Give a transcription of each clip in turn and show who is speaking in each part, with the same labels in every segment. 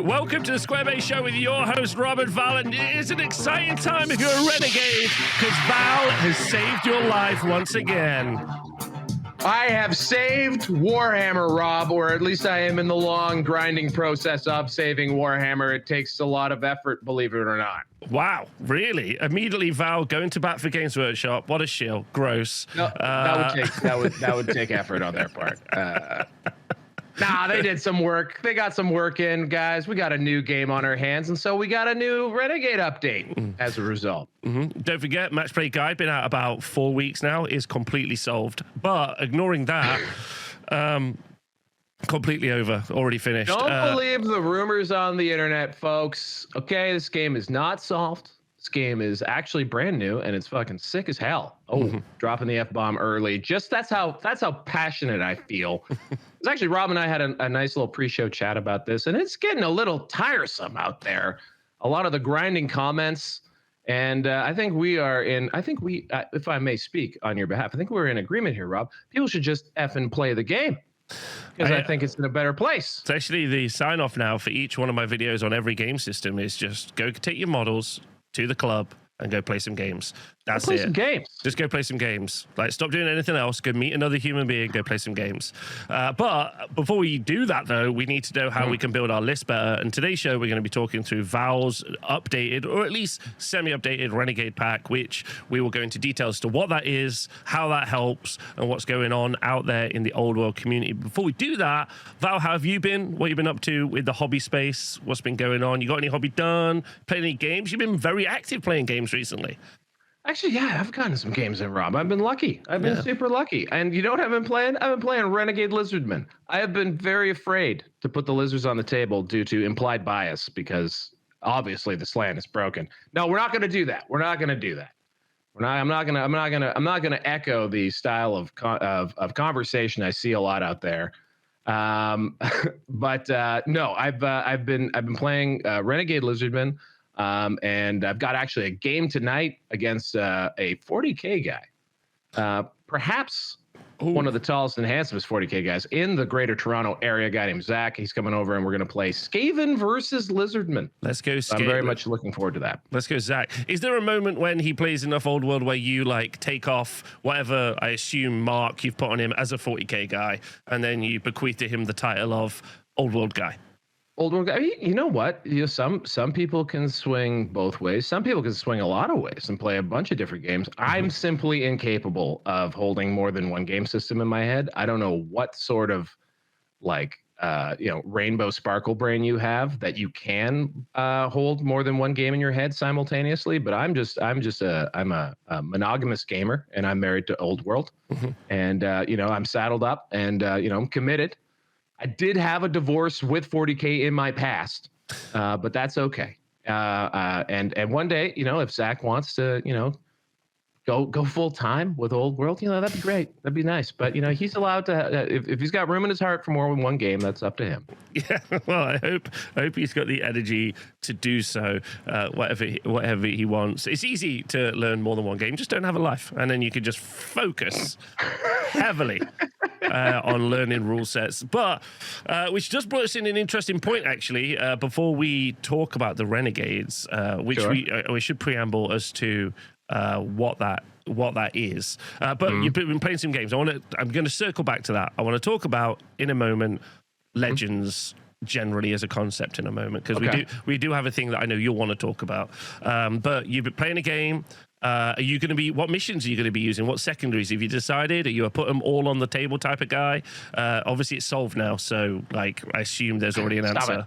Speaker 1: Welcome to the Squarebase Show with your host, Robert Val, and it is an exciting time if you're a renegade, because Val has saved your life once again.
Speaker 2: I have saved Warhammer, Rob, or at least I am in the long grinding process of saving Warhammer. It takes a lot of effort, believe it or not.
Speaker 1: Wow, really? Immediately, Val, going to bat for Games Workshop. What a shill. Gross.
Speaker 2: No, that would take effort on their part. Nah, they did some work. They got some work in, guys. We got a new game on our hands, and so we got a new Renegade update as a result.
Speaker 1: Don't forget, Match Play Guide, been out about 4 weeks now, is completely solved. But ignoring that, completely over, already finished.
Speaker 2: Don't believe the rumors on the internet, folks. Okay, this game is not solved. This game is actually brand new, and it's fucking sick as hell. Oh, dropping the F-bomb early. Just that's how passionate I feel. It's actually, Rob and I had a nice little pre-show chat about this, and it's getting a little tiresome out there. A lot of the grinding comments, and I think we, if I may speak on your behalf, I think we're in agreement here, Rob. People should just effing play the game, because I think it's in a better place.
Speaker 1: It's actually the sign-off now for each one of my videos on every game system is just go take your models to the club and go play some games. That's
Speaker 2: play
Speaker 1: it.
Speaker 2: Some games.
Speaker 1: Just go play some games. Like, stop doing anything else. Go meet another human being. Go play some games. But before we do that, though, we need to know how we can build our list better. And today's show, we're going to be talking through Val's updated, or at least semi-updated Renegade pack, which we will go into details to what that is, how that helps, and what's going on out there in the old world community. Before we do that, Val, how have you been? What have you been up to with the hobby space? What's been going on? You got any hobby done? Playing any games? You've been very active playing games recently.
Speaker 2: Actually, yeah, I've gotten some games in, Rob. I've been lucky. I've been super lucky. And you know what I've been playing? I've been playing Renegade Lizardman. I have been very afraid to put the lizards on the table due to implied bias, because obviously the slant is broken. No, we're not going to do that. We're not going to do that. I'm not going to echo the style of conversation I see a lot out there. But no, I've been playing Renegade Lizardman. And I've got actually a game tonight against a 40K guy. Perhaps one of the tallest and handsomest 40K guys in the greater Toronto area, a guy named Zach. He's coming over and we're going to play Skaven versus Lizardman.
Speaker 1: Let's go, Skaven.
Speaker 2: I'm very much looking forward to that.
Speaker 1: Let's go, Zach. Is there a moment when he plays enough Old World where you like take off whatever, I assume, mark you've put on him as a 40K guy, and then you bequeath to him the title of Old World guy?
Speaker 2: Old World guy. You know what? Some people can swing both ways. Some people can swing a lot of ways and play a bunch of different games. I'm simply incapable of holding more than one game system in my head. I don't know what sort of rainbow sparkle brain you have that you can hold more than one game in your head simultaneously. But I'm a monogamous gamer, and I'm married to Old World, and I'm saddled up, and I'm committed. I did have a divorce with 40K in my past, but that's okay. And one day, if Zach wants to, go full time with Old World, that'd be great. That'd be nice. But he's allowed to. If he's got room in his heart for more than one game, that's up to him.
Speaker 1: Yeah. Well, I hope he's got the energy to do so. Whatever he wants. It's easy to learn more than one game. Just don't have a life, and then you can just focus heavily on learning rule sets. But which just brought us in an interesting point, actually. Before we talk about the Renegades, which we should preamble as to what that is. But you've been playing some games. I'm going to circle back to that. I want to talk about in a moment Legends generally as a concept in a moment, because we do have a thing that I know you'll want to talk about. But you've been playing a game. Are you going to be? What missions are you going to be using? What secondaries have you decided? Are you a put them all on the table type of guy? Obviously, it's solved now, so I assume there's already an answer.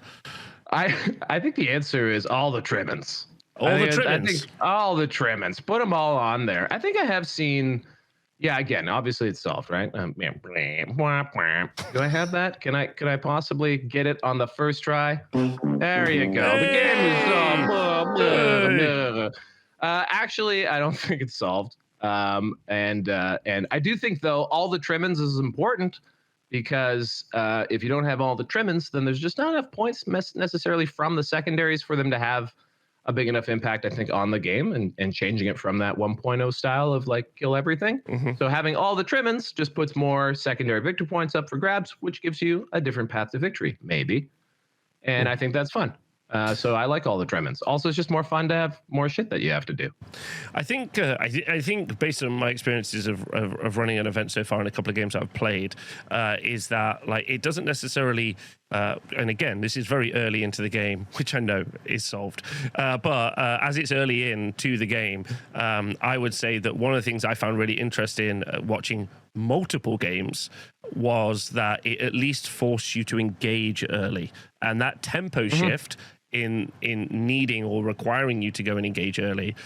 Speaker 2: I think the answer is all the trimmings.
Speaker 1: I think
Speaker 2: all the trimmings. Put them all on there. I think I have seen. Yeah, again, obviously it's solved, right? Do I have that? Can I possibly get it on the first try? There you go. The game is solved. Actually, I don't think it's solved. And I do think, though, all the trimmings is important, because if you don't have all the trimmings, then there's just not enough points necessarily from the secondaries for them to have a big enough impact, I think, on the game and changing it from that 1.0 style of like kill everything. So having all the trimmings just puts more secondary victory points up for grabs, which gives you a different path to victory, maybe. and I think that's fun. So I like all the Dremons. Also, it's just more fun to have more shit that you have to do.
Speaker 1: I think I think based on my experiences of running an event so far in a couple of games I've played, is that like it doesn't necessarily. And again, this is very early into the game, which I know is solved. But as it's early into the game, I would say that one of the things I found really interesting watching multiple games was that it at least forced you to engage early, and that tempo shift in needing or requiring you to go and engage early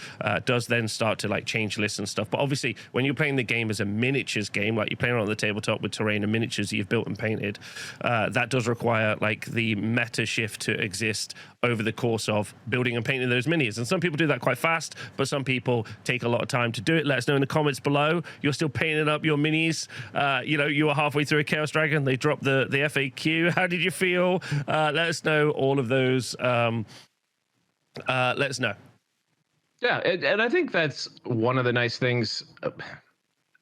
Speaker 1: does then start to like change lists and stuff. But obviously when you're playing the game as a miniatures game, like you're playing on the tabletop with terrain and miniatures that you've built and painted, that does require like the meta shift to exist over the course of building and painting those minis. And some people do that quite fast, but some people take a lot of time to do it. Let us know in the comments below. You're still painting up your minis. You know, you were halfway through a Chaos Dragon, they dropped the FAQ. How did you feel? Let us know all of those. Let us know.
Speaker 2: Yeah, and I think that's one of the nice things.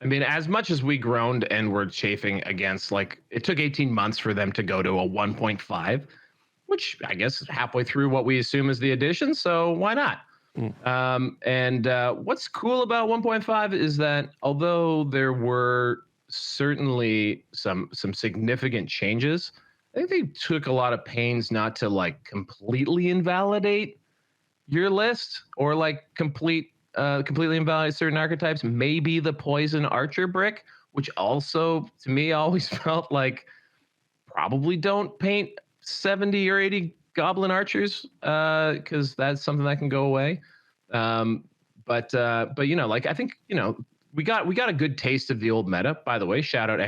Speaker 2: I mean, as much as we groaned and were chafing against, like, it took 18 months for them to go to a 1.5, which I guess is halfway through what we assume is the addition, so why not? And what's cool about 1.5 is that although there were certainly some significant changes, I think they took a lot of pains not to like completely invalidate your list or like completely invalidate certain archetypes. Maybe the poison archer brick, which also to me always felt like probably don't paint 70 or 80 goblin archers because that's something that can go away. But you know, like I think, you know, we got a good taste of the old meta. By the way, shout out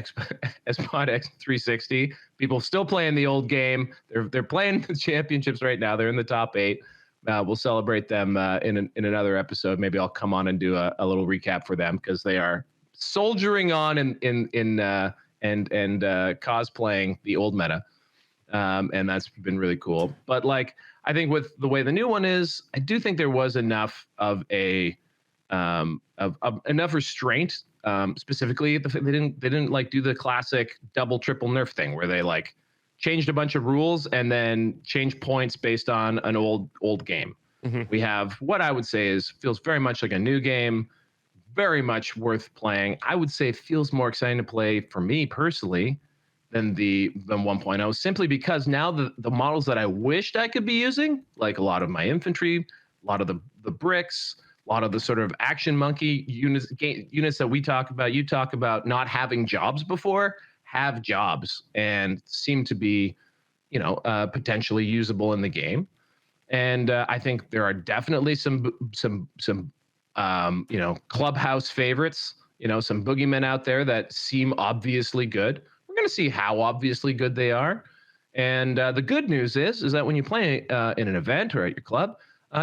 Speaker 2: Spot X360. People still playing the old game. They're playing the championships right now. They're in the top 8. We'll celebrate them in another episode. Maybe I'll come on and do a little recap for them because they are soldiering on and cosplaying the old meta, and that's been really cool. But like I think with the way the new one is, I do think there was enough of a enough restraint. Specifically, they didn't like do the classic double triple nerf thing where they like changed a bunch of rules and then changed points based on an old game. We have what I would say feels very much like a new game, very much worth playing. I would say it feels more exciting to play for me personally than 1.0, simply because now the models that I wished I could be using, like a lot of my infantry, a lot of the bricks, a lot of the sort of action monkey units that we talk about, you talk about not having jobs before, have jobs and seem to be, you know, potentially usable in the game. And I think there are definitely some you know, clubhouse favorites, you know, some boogeymen out there that seem obviously good. We're going to see how obviously good they are. And the good news is that when you play in an event or at your club,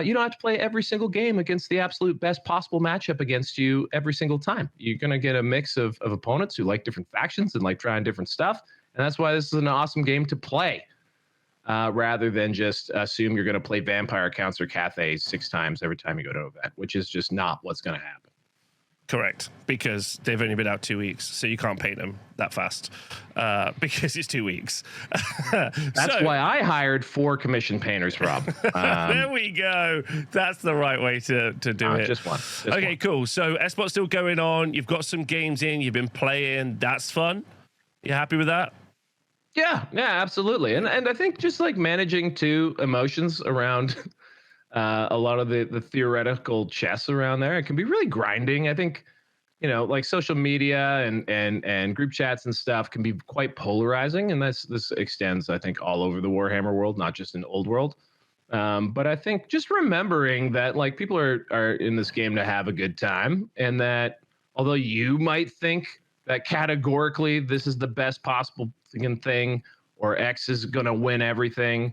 Speaker 2: you don't have to play every single game against the absolute best possible matchup against you every single time. You're going to get a mix of opponents who like different factions and like trying different stuff. And that's why this is an awesome game to play, rather than just assume you're going to play vampire counts or Cathay 6 times every time you go to an event, which is just not what's going to happen.
Speaker 1: Correct, because they've only been out 2 weeks, so you can't paint them that fast because it's 2 weeks.
Speaker 2: That's why I hired 4 commission painters, Rob.
Speaker 1: There we go. That's the right way to do it.
Speaker 2: Just one.
Speaker 1: Okay, cool. So S-Bot's still going on. You've got some games in. You've been playing. That's fun. You happy with that?
Speaker 2: Yeah, absolutely. And I think just like managing 2 emotions around a lot of the theoretical chess around there, it can be really grinding. I think, you know, like social media and group chats and stuff can be quite polarizing, and this extends, I think, all over the Warhammer world, not just in Old World. But I think just remembering that like people are in this game to have a good time, and that although you might think that categorically this is the best possible thing or X is going to win everything,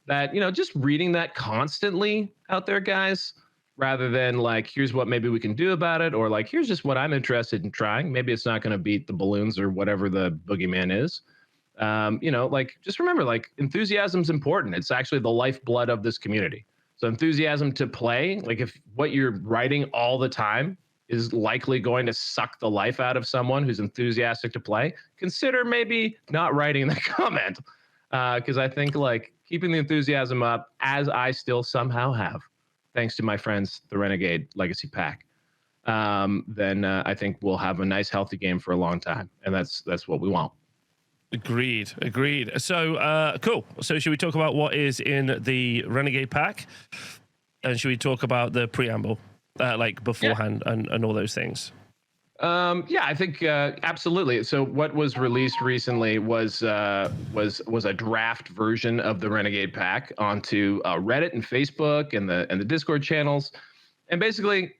Speaker 2: that, you know, just reading that constantly out there, guys, rather than like, here's what maybe we can do about it, or like, here's just what I'm interested in trying. Maybe it's not going to beat the balloons or whatever the boogeyman is. You know, like, just remember, like, enthusiasm's important. It's actually the lifeblood of this community. So enthusiasm to play, like if what you're writing all the time is likely going to suck the life out of someone who's enthusiastic to play, consider maybe not writing the comment. because I think like keeping the enthusiasm up, as I still somehow have, thanks to my friends, the Renegade Legacy Pack, then I think we'll have a nice, healthy game for a long time, and that's what we want.
Speaker 1: Agreed. So, cool. So, should we talk about what is in the Renegade pack? And should we talk about the preamble, like beforehand and all those things?
Speaker 2: I think absolutely. So, what was released recently was a draft version of the Renegade pack onto Reddit and Facebook and the Discord channels, and basically,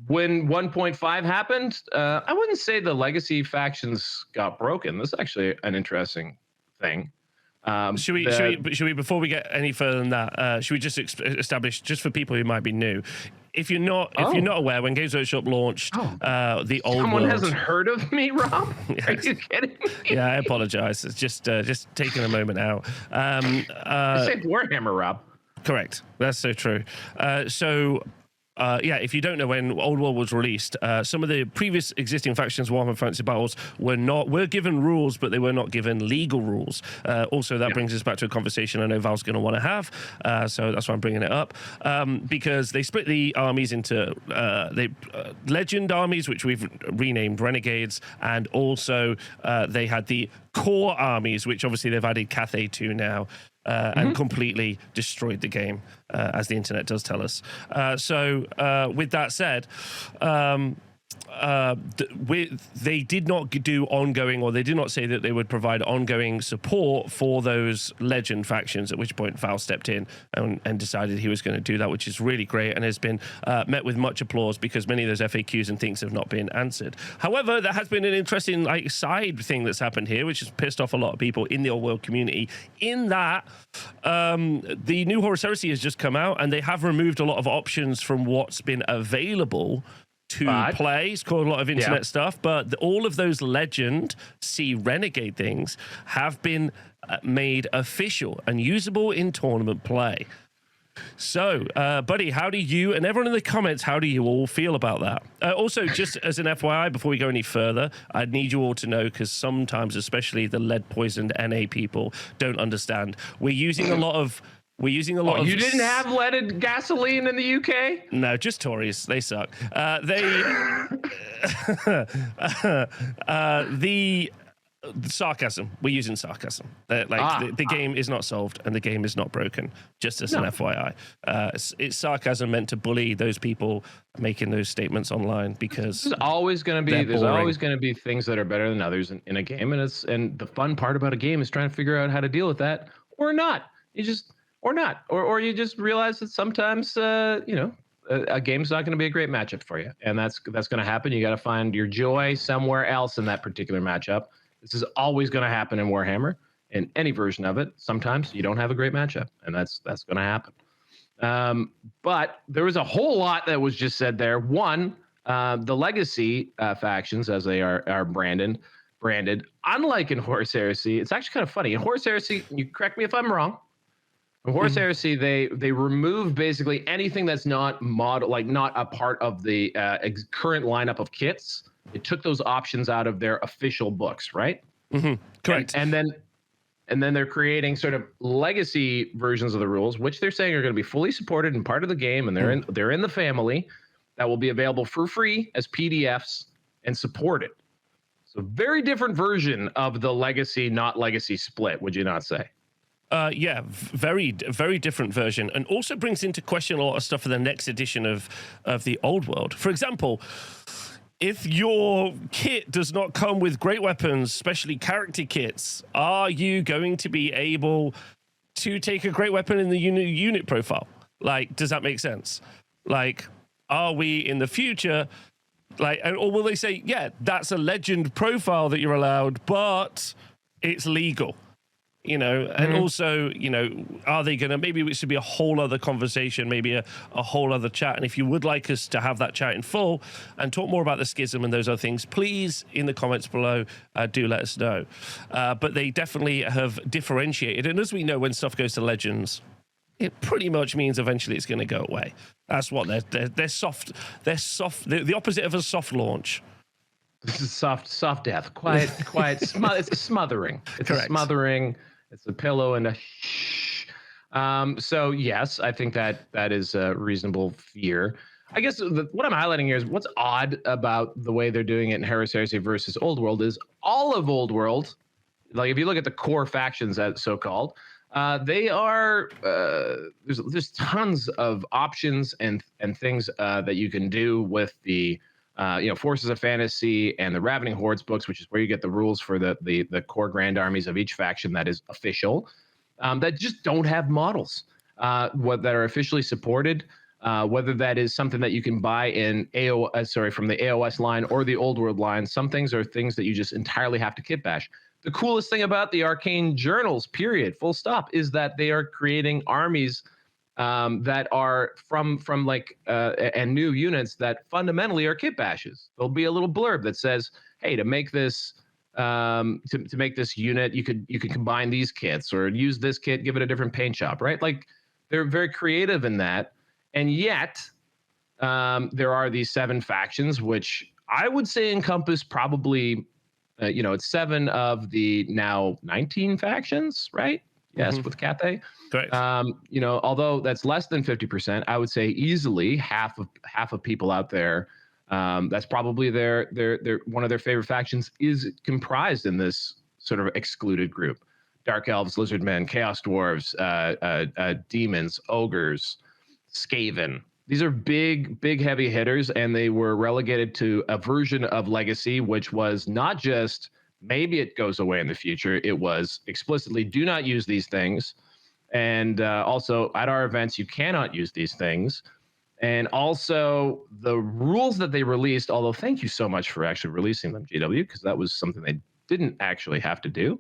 Speaker 2: when 1.5 happened, I wouldn't say the legacy factions got broken. This is actually an interesting thing.
Speaker 1: Should we before we get any further than that, should we just establish, just for people who might be new, if you're not aware, when Games Workshop launched the Old World,
Speaker 2: someone hasn't heard of me, Rob?
Speaker 1: Yes.
Speaker 2: Are you kidding me?
Speaker 1: Yeah, I apologize. It's just taking a moment out.
Speaker 2: I saved Warhammer, Rob.
Speaker 1: Correct. That's so true. If you don't know, when Old World was released, some of the previous existing factions, Warhammer Fantasy Battles, were given rules, but they were not given legal rules. Also, that brings us back to a conversation I know Val's going to want to have, so that's why I'm bringing it up, because they split the armies into legend armies, which we've renamed Renegades, and also they had the core armies, which obviously they've added Cathay to now. And completely destroyed the game, as the internet does tell us. With that said, they did not do ongoing, or they did not say that they would provide ongoing support for those legend factions, at which point Val stepped in and decided he was going to do that, which is really great and has been met with much applause, because many of those FAQs and things have not been answered. However, there has been an interesting side thing that's happened here, which has pissed off a lot of people in the Old World community, in that the new Horus Heresy has just come out, and they have removed a lot of options from what's been available to play. It's called a lot of internet stuff, but all of those legend Renegade things have been made official and usable in tournament play. So, buddy, how do you, and everyone in the comments, how do you all feel about that? Also, just as an FYI, before we go any further, I need you all to know, because sometimes, especially the lead-poisoned NA people, don't understand. We're using a lot of... You didn't have leaded gasoline in the UK? No, just Tories. They suck. The sarcasm. We're using sarcasm. The game is not solved and the game is not broken. Just as an FYI, it's sarcasm meant to bully those people making those statements online, because there's always going to be things that are better than others in a game, and the fun part about a game is trying to figure out how to deal with that or not. Or you just realize that sometimes a game's not going to be a great matchup for you, and that's going to happen. You got to find your joy somewhere else in that particular matchup. This is always going to happen in Warhammer, in any version of it. Sometimes you don't have a great matchup, and that's going to happen. But there was a whole lot that was just said there. One, the legacy factions, as they are branded, unlike in Horus Heresy, it's actually kind of funny. In Horus Heresy, you correct me if I'm wrong, in Horus Heresy, they remove basically anything that's not not a part of the current lineup of kits. They took those options out of their official books, right? Correct. And then they're creating sort of legacy versions of the rules, which they're saying are going to be fully supported and part of the game, and they're in the family, that will be available for free as PDFs and supported. So very different version of the legacy, not legacy split, would you not say? Very, very different version, and also brings into question a lot of stuff for the next edition of the Old World. For example, if your kit does not come with great weapons, especially character kits, are you going to be able to take a great weapon in the unit profile? Does that make sense? Are we in the future, or will they say, yeah, that's a legend profile that you're allowed, but it's legal? And also, are they going to, maybe it should be a whole other conversation, maybe a whole other chat. And if you would like us to have that chat in full and talk more about the schism and those other things, please, in the comments below, do let us know. But they definitely have differentiated. And as we know, when stuff goes to Legends, it pretty much means eventually it's going to go away. That's what they're soft. They're soft. They're the opposite of a soft launch. This is soft death. Quiet. It's a smothering. It's Correct. A smothering.
Speaker 2: It's a pillow and a shh. So yes, I think that is a reasonable fear. I guess what I'm highlighting here is what's odd about the way they're doing it in Heresy versus Old World is all of Old World, like if you look at the core factions as so-called, they are there's tons of options and things that you can do with the Forces of Fantasy and the Ravening Hordes books, which is where you get the rules for the core grand armies of each faction that is official, that just don't have models that are officially supported. Whether that is something that you can buy in from the AOS line or the Old World line, some things are things that you just entirely have to kit bash. The coolest thing about the Arcane Journals, period, full stop, is that they are creating armies that are from and new units that fundamentally are kit bashes. There'll be a little blurb that says, "Hey, to make this to make this unit, you could combine these kits or use this kit, give it a different paint job," right? Like they're very creative in that, and yet there are these 7 factions, which I would say encompass probably. It's 7 of the now 19 factions, right? Yes, with Cathay.
Speaker 1: Correct.
Speaker 2: Although that's less than 50%, I would say easily half of people out there. That's probably their one of their favorite factions is comprised in this sort of excluded group: Dark Elves, Lizardmen, Chaos Dwarves, Demons, Ogres, Skaven. These are big, heavy hitters, and they were relegated to a version of Legacy, which was not just maybe it goes away in the future. It was explicitly do not use these things. And also at our events, you cannot use these things. And also the rules that they released, although thank you so much for actually releasing them, GW, because that was something they didn't actually have to do,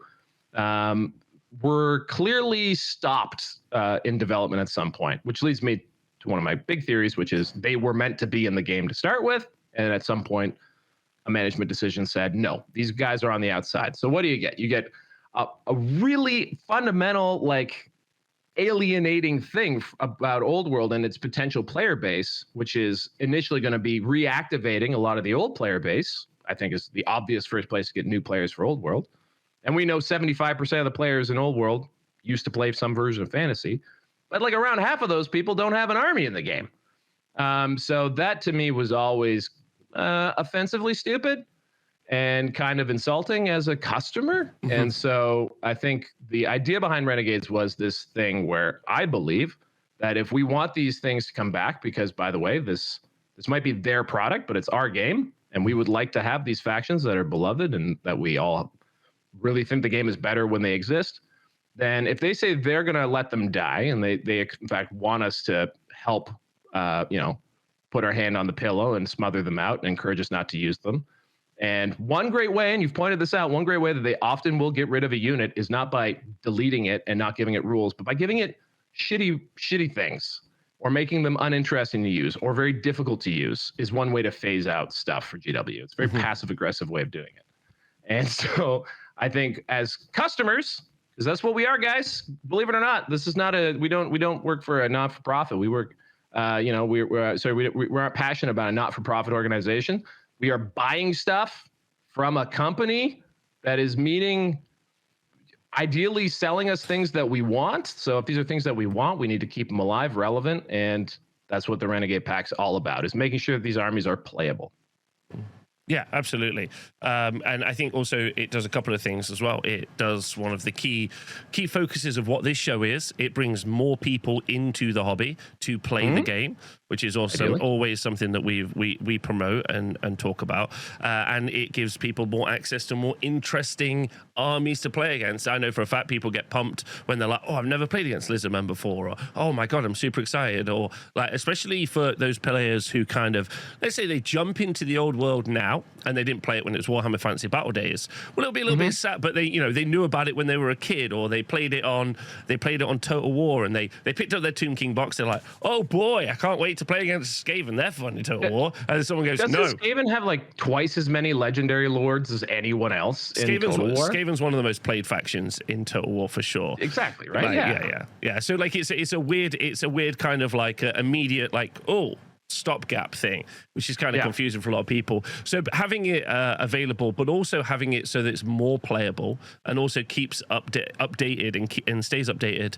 Speaker 2: were clearly stopped in development at some point, which leads me to one of my big theories, which is they were meant to be in the game to start with, and at some point a management decision said no, these guys are on the outside. So what do you get? You get a really fundamental, like, alienating thing about Old World and its potential player base, which is initially going to be reactivating a lot of the old player base. I think is the obvious first place to get new players for Old World, and we know 75% of the players in Old World used to play some version of Fantasy. But like around half of those people don't have an army in the game. So that to me was always offensively stupid and kind of insulting as a customer. Mm-hmm. And so I think the idea behind Renegades was this thing where I believe that if we want these things to come back, because by the way, this might be their product, but it's our game. And we would like to have these factions that are beloved and that we all really think the game is better when they exist. Then if they say they're going to let them die, and they in fact want us to help, put our hand on the pillow and smother them out and encourage us not to use them. And one great way, and you've pointed this out, one great way that they often will get rid of a unit is not by deleting it and not giving it rules, but by giving it shitty things or making them uninteresting to use or very difficult to use is one way to phase out stuff for GW. It's a very passive-aggressive way of doing it. And so I think as customers, because that's what we are, guys. Believe it or not, this is not we don't work for a not-for-profit. We work, we aren't passionate about a not-for-profit organization. We are buying stuff from a company that is ideally selling us things that we want. So if these are things that we want, we need to keep them alive, relevant, and that's what the Renegade Pack's all about, is making sure that these armies are playable.
Speaker 1: Yeah, absolutely. And I think also it does a couple of things as well. It does one of the key focuses of what this show is. It brings more people into the hobby to play the game, which is also always something that we promote and talk about. And it gives people more access to more interesting armies to play against. I know for a fact people get pumped when they're like, oh, I've never played against Lizardmen before, or oh my God, I'm super excited. Or like, especially for those players who kind of, let's say they jump into the Old World now and they didn't play it when it was Warhammer Fantasy Battle Days. Well, it'll be a little bit sad, but they knew about it when they were a kid, or they played it on Total War, and they picked up their Tomb King box. They're like, oh boy, I can't wait to play against Skaven. They're fun in Total War. And someone goes, no.
Speaker 2: Does Skaven have like twice as many legendary lords as anyone else in Total War?
Speaker 1: Skaven's one of the most played factions in Total War for sure.
Speaker 2: Exactly, right?
Speaker 1: Like, yeah. So like it's a weird kind of like immediate like, oh, stopgap thing, which is kind of confusing for a lot of people. So having it available, but also having it so that it's more playable and also keeps updated and stays updated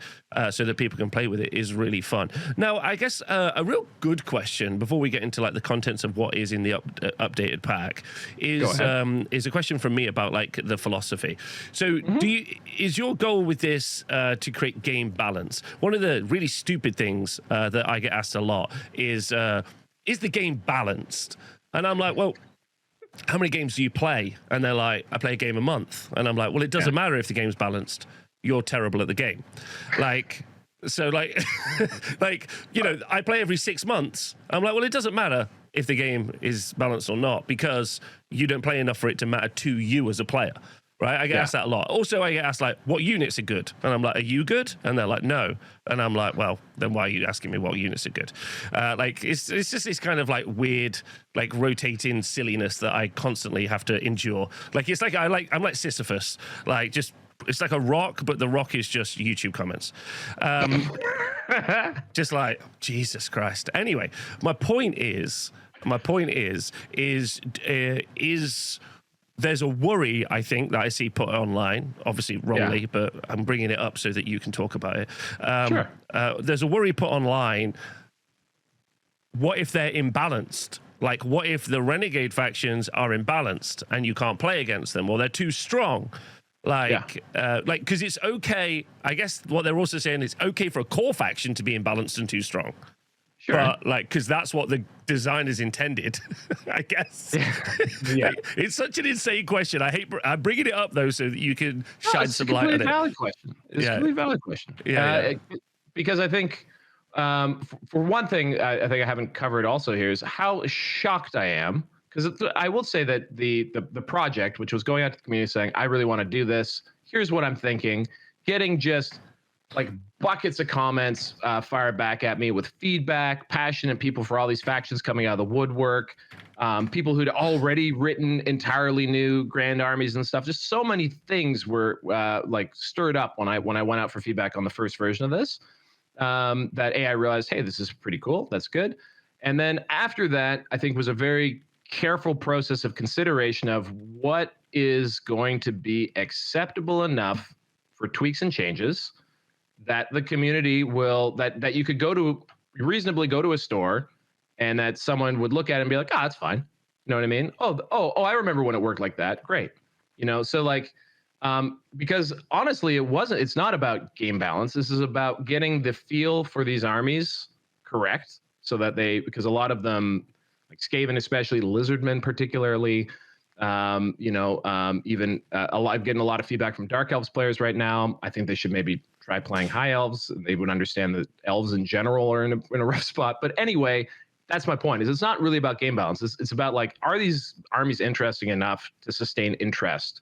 Speaker 1: so that people can play with it is really fun. Now, I guess a real good question before we get into like the contents of what is in the updated pack is a question from me about like the philosophy. So is your goal with this to create game balance? One of the really stupid things that I get asked a lot is the game balanced? And I'm like, well, how many games do you play? And they're like, I play a game a month. And I'm like, well, it doesn't matter if the game's balanced. You're terrible at the game. Like, so like, like, you know, I play every 6 months. I'm like, well, it doesn't matter if the game is balanced or not because you don't play enough for it to matter to you as a player. Right, I get asked that a lot. Also, I get asked like, "What units are good?" And I'm like, "Are you good?" And they're like, "No." And I'm like, "Well, then why are you asking me what units are good?" Like, it's just this kind of like weird, like rotating silliness that I constantly have to endure. Like, it's like I'm like Sisyphus. Like, just it's like a rock, but the rock is just YouTube comments. Just like Jesus Christ. Anyway, my point is. There's a worry, I think, that I see put online, obviously wrongly, but I'm bringing it up so that you can talk about it.
Speaker 2: Sure.
Speaker 1: There's a worry put online. What if they're imbalanced? Like, what if the Renegade factions are imbalanced and you can't play against them, or they're too strong? Like, because it's okay. I guess what they're also saying is okay for a core faction to be imbalanced and too strong. Sure. But like, because that's what the designers intended, I guess. Yeah. Like, it's such an insane question. I'm bringing it up though, so that you can shine some light on it.
Speaker 2: It's a valid question. It's a completely valid question. Because I think, for one thing, I think I haven't covered also here is how shocked I am. Because I will say that the project, which was going out to the community saying, I really want to do this. Here's what I'm thinking. Getting just like buckets of comments fired back at me with feedback, passionate people for all these factions coming out of the woodwork, people who'd already written entirely new grand armies and stuff. Just so many things were like stirred up when I went out for feedback on the first version of this. That I realized, hey, this is pretty cool. That's good. And then after that, I think was a very careful process of consideration of what is going to be acceptable enough for tweaks and changes that the community will, that you could reasonably go to a store and that someone would look at it and be like, that's fine. You know what I mean? Oh, I remember when it worked like that. Great. You know, so like, because honestly, it's not about game balance. This is about getting the feel for these armies correct so that because a lot of them, like Skaven, especially Lizardmen particularly, even I'm getting a lot of feedback from Dark Elves players right now. I think they should maybe try playing High Elves. They would understand that Elves in general are in a rough spot. But anyway, that's my point. Is it's not really about game balance. It's about like, are these armies interesting enough to sustain interest?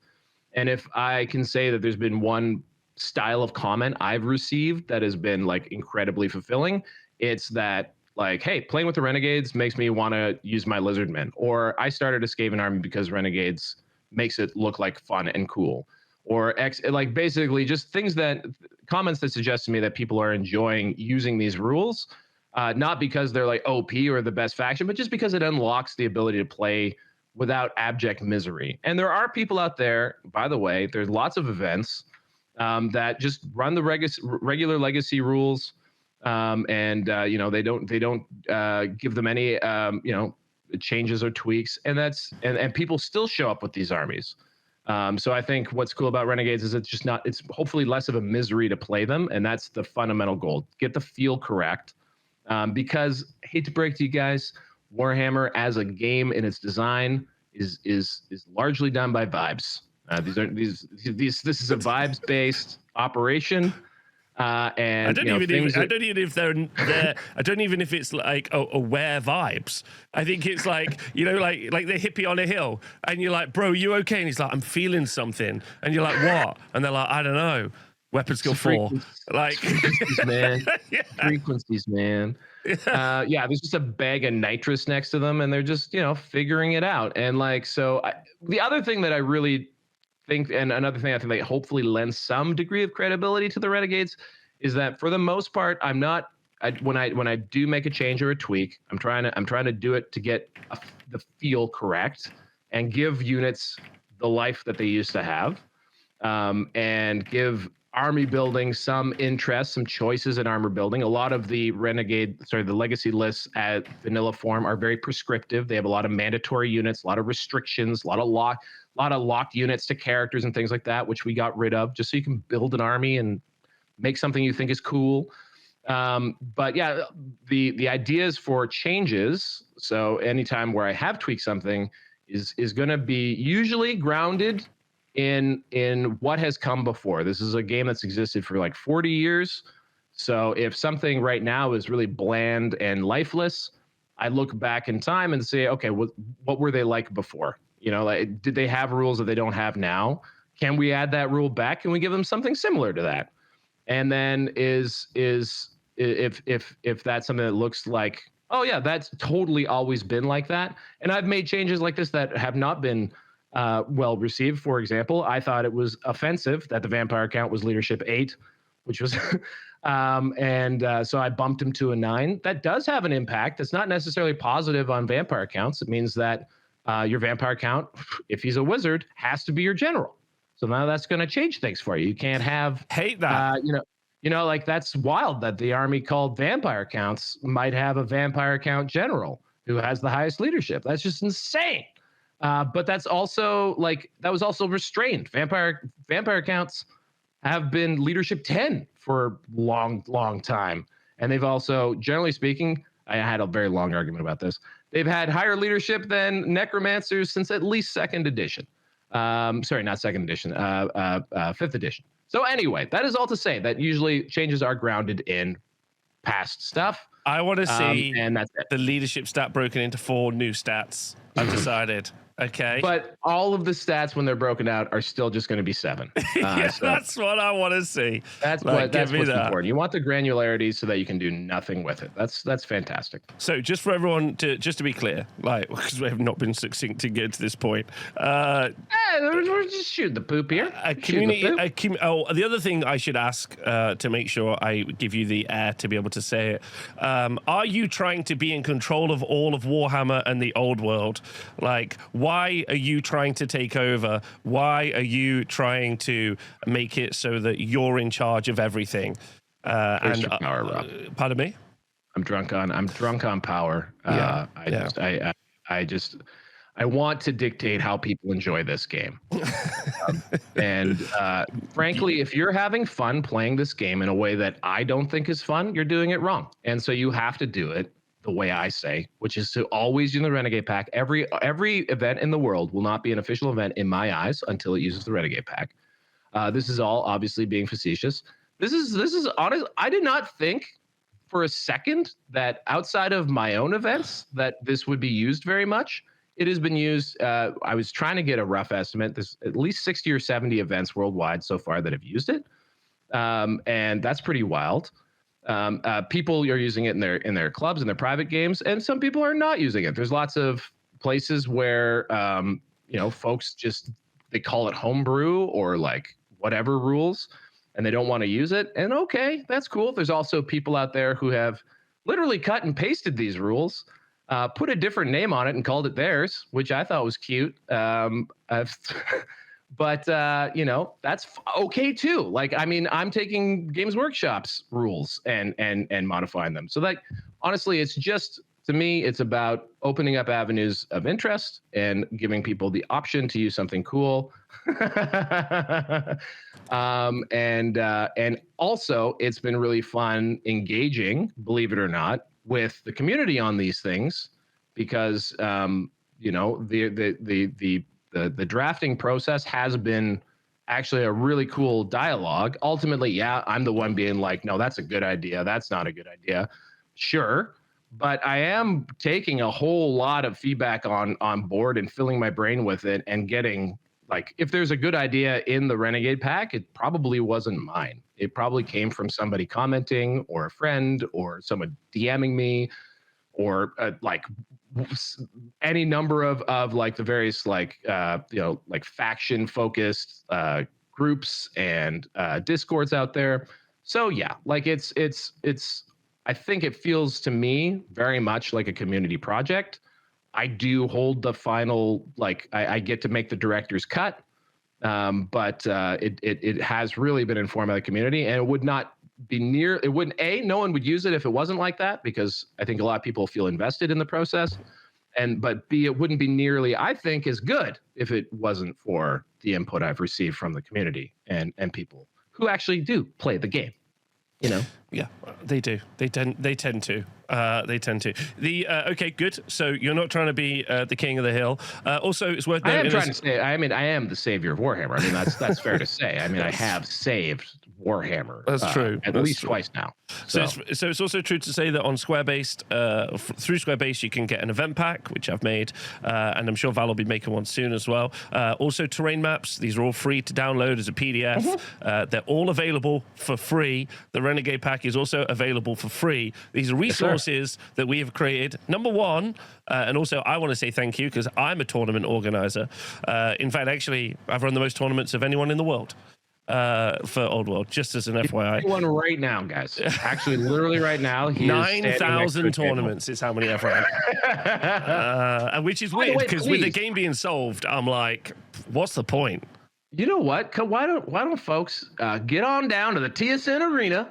Speaker 2: And if I can say that there's been one style of comment I've received that has been like incredibly fulfilling, it's that like, hey, playing with the Renegades makes me want to use my Lizardmen, or I started a Skaven army because Renegades makes it look like fun and cool, or like basically just comments that suggest to me that people are enjoying using these rules, not because they're like OP or the best faction, but just because it unlocks the ability to play without abject misery. And there are people out there, by the way, there's lots of events that just run the regular legacy rules. They don't give them any changes or tweaks, and people still show up with these armies. So I think what's cool about Renegades is it's hopefully less of a misery to play them, and that's the fundamental goal. Get the feel correct, because I hate to break to you guys, Warhammer as a game in its design is largely done by vibes. This is a vibes based operation. And I don't even if it's like aware vibes. I think it's like, like the hippie on a hill, and you're like, bro, you okay? And he's like, I'm feeling something, and you're like, what? And they're like, I don't know. Weapon skill 4, like frequencies, man. Frequencies, man. There's just a bag of nitrous next to them, and they're just figuring it out. And like, so the other thing that I really think, and another thing I think that hopefully lends some degree of credibility to the Renegades, is that for the most part, I'm not when I do make a change or a tweak, I'm trying to do it to get the feel correct and give units the life that they used to have, and give army building some interest, some choices in armor building. A lot of the the legacy lists at vanilla form are very prescriptive. They have a lot of mandatory units, a lot of restrictions, a lot of locked units to characters and things like that, which we got rid of just so you can build an army and make something you think is cool. But yeah, the ideas for changes. So anytime where I have tweaked something is going to be usually grounded in what has come before. This is a game that's existed for like 40 years. So if something right now is really bland and lifeless, I look back in time and say, okay, what were they like before? You know, like, did they have rules that they don't have now? Can we add that rule back? Can we give them something similar to that? And then if that's something that looks like, oh yeah, that's totally always been like that. And I've made changes like this that have not been well received. For example, I thought it was offensive that the vampire count was leadership 8, which was so I bumped him to a 9. That does have an impact. It's not necessarily positive on vampire counts. It means that your vampire count, if he's a wizard, has to be your general. So now that's going to change things for you. You can't have
Speaker 1: hate that.
Speaker 2: Like that's wild that the army called vampire counts might have a vampire count general who has the highest leadership. That's just insane. But that's also that was also restrained. Vampire counts have been leadership 10 for a long time. And they've also, generally speaking, I had a very long argument about this. They've had higher leadership than necromancers since at least 2nd edition. Sorry, not 2nd edition, 5th edition. So anyway, that is all to say that usually changes are grounded in past stuff.
Speaker 1: I want to see
Speaker 2: and that's it.
Speaker 1: The leadership stat broken into 4 new stats. I've decided. Okay.
Speaker 2: But all of the stats when they're broken out are still just going to be 7.
Speaker 1: Yeah, so that's what I want to see.
Speaker 2: That's what's important. You want the granularity so that you can do nothing with it. That's fantastic.
Speaker 1: So just for everyone to be clear, because we have not been succinct to get to this point.
Speaker 2: We're just shooting the poop here.
Speaker 1: The other thing I should ask to make sure I give you the air to be able to say it. Are you trying to be in control of all of Warhammer and the old world? Why are you trying to take over? Why are you trying to make it so that you're in charge of everything?
Speaker 2: Power, Rob.
Speaker 1: Pardon me?
Speaker 2: I'm drunk on power. I want to dictate how people enjoy this game. Frankly, if you're having fun playing this game in a way that I don't think is fun, you're doing it wrong. And so you have to do it the way I say, which is to always use the Renegade pack. Every event in the world will not be an official event in my eyes until it uses the Renegade pack. This is all obviously being facetious. This is honest. I did not think for a second that outside of my own events that this would be used very much. It has been used. I was trying to get a rough estimate. There's at least 60 or 70 events worldwide so far that have used it, and that's pretty wild. People are using it in their clubs and their private games, and some people are not using it. There's lots of places where folks they call it homebrew or whatever rules, and they don't want to use it. And okay, that's cool. There's also people out there who have literally cut and pasted these rules, put a different name on it and called it theirs, which I thought was cute. But that's okay too. I'm taking Games Workshop's rules and modifying them. So honestly, it's just, to me, it's about opening up avenues of interest and giving people the option to use something cool. And also it's been really fun engaging, believe it or not, with the community on these things, because the drafting process has been actually a really cool dialogue. Ultimately, yeah, I'm the one being like, no, that's a good idea. That's not a good idea. Sure. But I am taking a whole lot of feedback on board and filling my brain with it and getting, if there's a good idea in the Renegade pack, it probably wasn't mine. It probably came from somebody commenting or a friend or someone DMing me or any number of the various faction focused groups and discords out there. So yeah, it's I think it feels to me very much like a community project. I do hold the final, like I get to make the director's cut, but it has really been informed by the community, and it would not be near. It wouldn't. No one would use it if it wasn't like that, because I think a lot of people feel invested in the process, but B, it wouldn't be nearly, I think, as good if it wasn't for the input I've received from the community and people who actually do play the game. You know.
Speaker 1: Yeah, they do. They tend to. Okay, good. So you're not trying to be the king of the hill. Also, it's worth noting.
Speaker 2: I am trying to say. I mean, I am the savior of Warhammer. I mean, that's fair to say. I mean, I have saved Warhammer.
Speaker 1: That's true.
Speaker 2: At least twice now.
Speaker 1: So it's also true to say that on Square-based, through Square-based, you can get an event pack, which I've made, and I'm sure Val will be making one soon as well. Also, terrain maps. These are all free to download as a PDF. Mm-hmm. They're all available for free. The Renegade pack is also available for free. These are resources that we have created. Number one, and also I want to say thank you, because I'm a tournament organizer. In fact, actually, I've run the most tournaments of anyone in the world. For Old World, just as an FYI.
Speaker 2: One right now, guys. Actually, literally right now.
Speaker 1: 9,000 tournaments is how many I've run. And which is weird, because with the game being solved, I'm like, what's the point?
Speaker 2: You know what? Why don't folks get on down to the TSN Arena,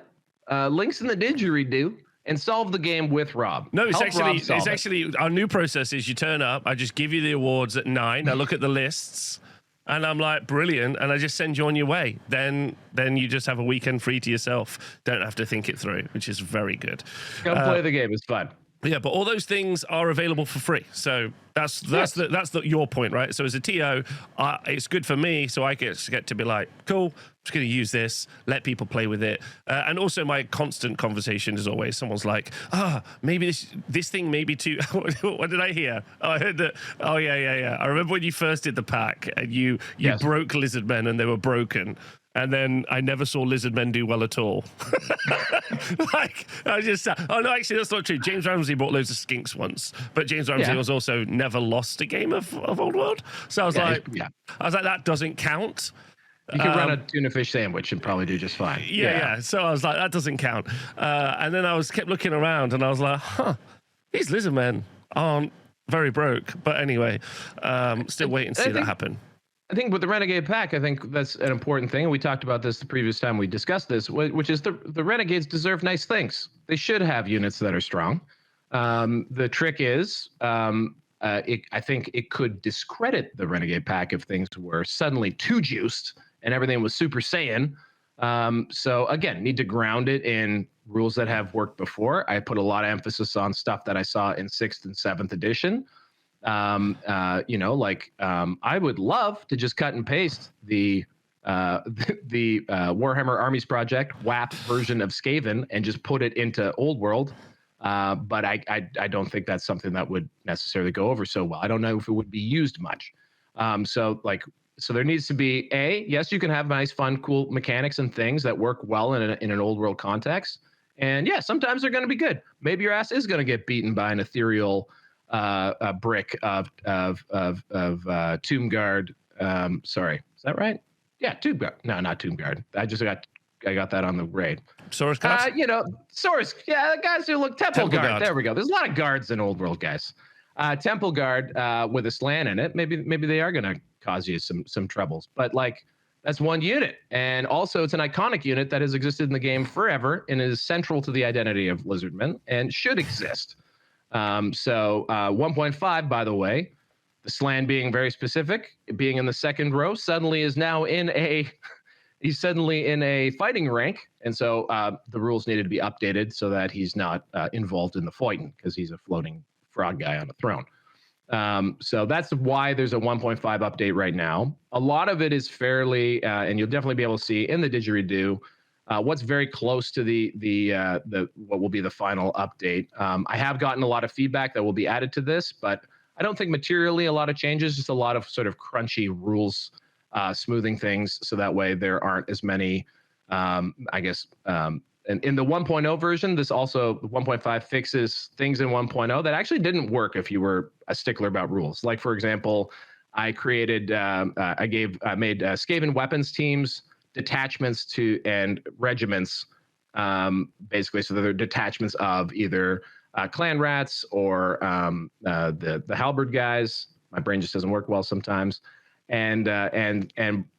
Speaker 2: links in the didgeridoo, and solve the game with Rob.
Speaker 1: No, it's actually our new process is you turn up, I just give you the awards at 9, I look at the lists, and I'm like, brilliant, and I just send you on your way. Then you just have a weekend free to yourself. Don't have to think it through, which is very good.
Speaker 2: Go play the game. It's fun.
Speaker 1: Yeah, but all those things are available for free. So that's your point, right? So as a TO, it's good for me, so I get to be like, cool, I'm just going to use this, let people play with it. And also my constant conversation is always someone's like, maybe this thing may be too... What did I hear? Oh, I heard that... Oh, yeah. I remember when you first did the pack and you broke lizard men and they were broken. And then I never saw lizard men do well at all. Like, I just... Oh, no, actually, that's not true. James Ramsey bought loads of skinks once, but James Ramsey was also never lost a game of Old World. So I was like, that doesn't count.
Speaker 2: You can run a tuna fish sandwich and probably do just fine.
Speaker 1: Yeah. So I was like, that doesn't count. And then I kept looking around and I was like, these lizard men aren't very broke. But anyway, still waiting to see that happen.
Speaker 2: I think with the Renegade pack, I think that's an important thing. And we talked about this the previous time we discussed this, which is the Renegades deserve nice things. They should have units that are strong. The trick is, I think it could discredit the Renegade pack if things were suddenly too juiced and everything was Super Saiyan. So again, need to ground it in rules that have worked before. I put a lot of emphasis on stuff that I saw in 6th and 7th edition. I would love to just cut and paste the Warhammer Armies Project WAP version of Skaven and just put it into Old World. But I don't think that's something that would necessarily go over so well. I don't know if it would be used much. So there needs to be yes, you can have nice, fun, cool mechanics and things that work well in an Old World context. And yeah, sometimes they're going to be good. Maybe your ass is going to get beaten by an ethereal brick of Tomb Guard. Sorry, is that right? Yeah, Tomb Guard. No, not Tomb Guard. I got that on the raid.
Speaker 1: Source guards?
Speaker 2: Source. Yeah, the guys who look Temple Guard. There we go. There's a lot of guards in Old World, guys. Temple Guard with a slant in it. Maybe they are going to cause you some troubles. But that's one unit, and also it's an iconic unit that has existed in the game forever and is central to the identity of Lizardmen and should exist. 1.5, by the way, the slan being very specific, being in the second row, suddenly is now he's suddenly in a fighting rank. And so the rules needed to be updated so that he's not involved in the fighting, because he's a floating frog guy on a throne. So that's why there's a 1.5 update right now. A lot of it is fairly, and you'll definitely be able to see in the didgeridoo, what's very close to the what will be the final update. I have gotten a lot of feedback that will be added to this, but I don't think materially a lot of changes, just a lot of sort of crunchy rules, smoothing things so that way there aren't as many, and in the 1.0 version, this also 1.5 fixes things in 1.0 that actually didn't work if you were a stickler about rules. Like, for example, I created, I made Skaven weapons teams, detachments and regiments basically, so they're detachments of either clan rats or the halberd guys. My brain just doesn't work well sometimes. And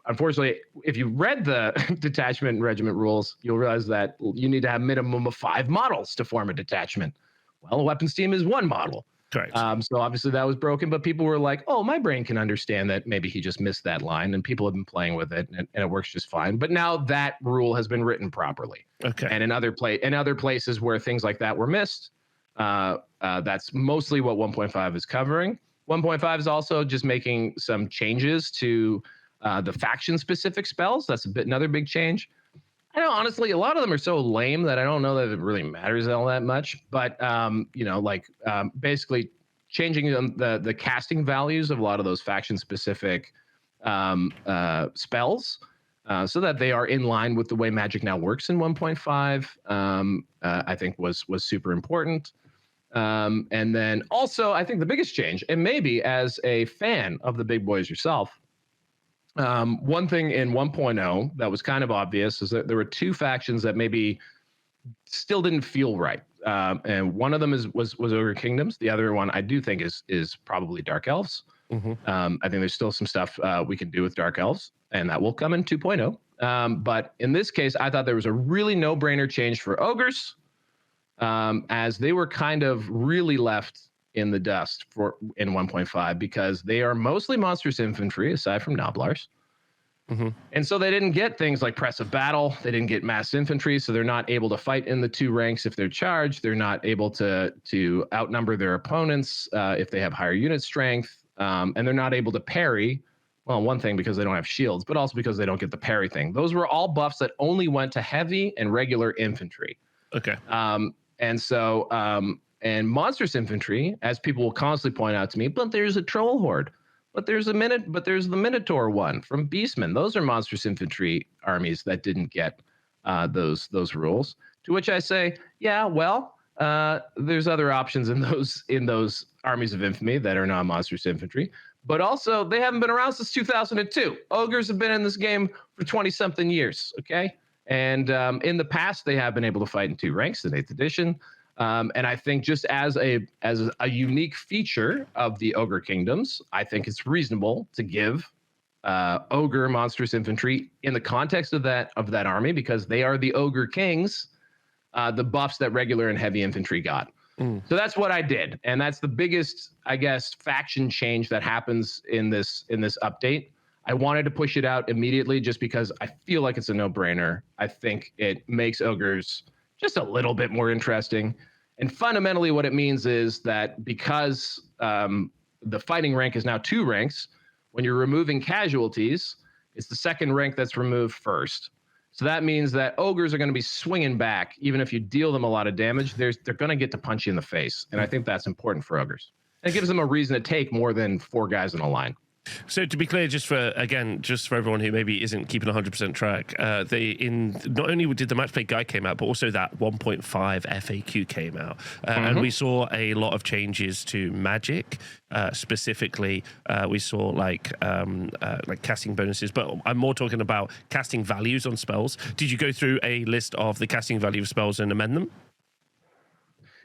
Speaker 2: unfortunately, if you read the detachment and regiment rules, you'll realize that you need to have minimum of 5 models to form a detachment. Well, a weapons team is 1 model.
Speaker 1: Correct.
Speaker 2: So obviously that was broken, but people were like, "Oh, my brain can understand that maybe he just missed that line," and people have been playing with it, and it works just fine. But now that rule has been written properly.
Speaker 1: Okay.
Speaker 2: And in other places where things like that were missed, that's mostly what 1.5 is covering. 1.5 is also just making some changes to the faction-specific spells. That's another big change. I know, honestly, a lot of them are so lame that I don't know that it really matters all that much. But basically changing the casting values of a lot of those faction-specific spells, so that they are in line with the way Magic now works in 1.5. I think was super important. And then also, I think the biggest change, and maybe as a fan of the big boys yourself, one thing in 1.0 that was kind of obvious is that there were 2 factions that maybe still didn't feel right. And one of them was Ogre Kingdoms. The other one I do think is probably Dark Elves.
Speaker 1: Mm-hmm.
Speaker 2: I think there's still some stuff we can do with Dark Elves, and that will come in 2.0. But in this case, I thought there was a really no-brainer change for Ogres, as they were kind of really left in the dust in 1.5 because they are mostly monstrous infantry aside from Noblars.
Speaker 1: Mm-hmm.
Speaker 2: And so they didn't get things like press of battle. They didn't get mass infantry, so they're not able to fight in the 2 ranks if they're charged. They're not able to outnumber their opponents if they have higher unit strength, and they're not able to parry. Well, one thing because they don't have shields, but also because they don't get the parry thing. Those were all buffs that only went to heavy and regular infantry.
Speaker 1: Okay.
Speaker 2: And monstrous infantry, as people will constantly point out to me, but there's a troll horde, but there's the Minotaur one from Beastmen. Those are monstrous infantry armies that didn't get those rules. To which I say, yeah, well, there's other options in those armies of infamy that are not monstrous infantry, but also they haven't been around since 2002. Ogres have been in this game for 20-something years. Okay. And in the past, they have been able to fight in 2 ranks in 8th edition. And I think just as a unique feature of the Ogre Kingdoms, I think it's reasonable to give Ogre monstrous infantry in the context of that army, because they are the Ogre Kings, the buffs that regular and heavy infantry got. So that's what I did, and that's the biggest, I guess, faction change that happens in this update. I wanted to push it out immediately just because I feel like it's a no-brainer. I think it makes Ogres just a little bit more interesting. And fundamentally what it means is that because the fighting rank is now 2 ranks, when you're removing casualties, it's the 2nd rank that's removed first. So that means that Ogres are going to be swinging back. Even if you deal them a lot of damage, they're going to get to punch you in the face. And I think that's important for Ogres. It gives them a reason to take more than 4 guys in a line.
Speaker 1: So to be clear, just for everyone who maybe isn't keeping 100% track, not only did the match play guide came out, but also that 1.5 FAQ came out, and we saw a lot of changes to magic. Specifically, we saw like casting bonuses, but I'm more talking about casting values on spells. Did you go through a list of the casting value of spells and amend them?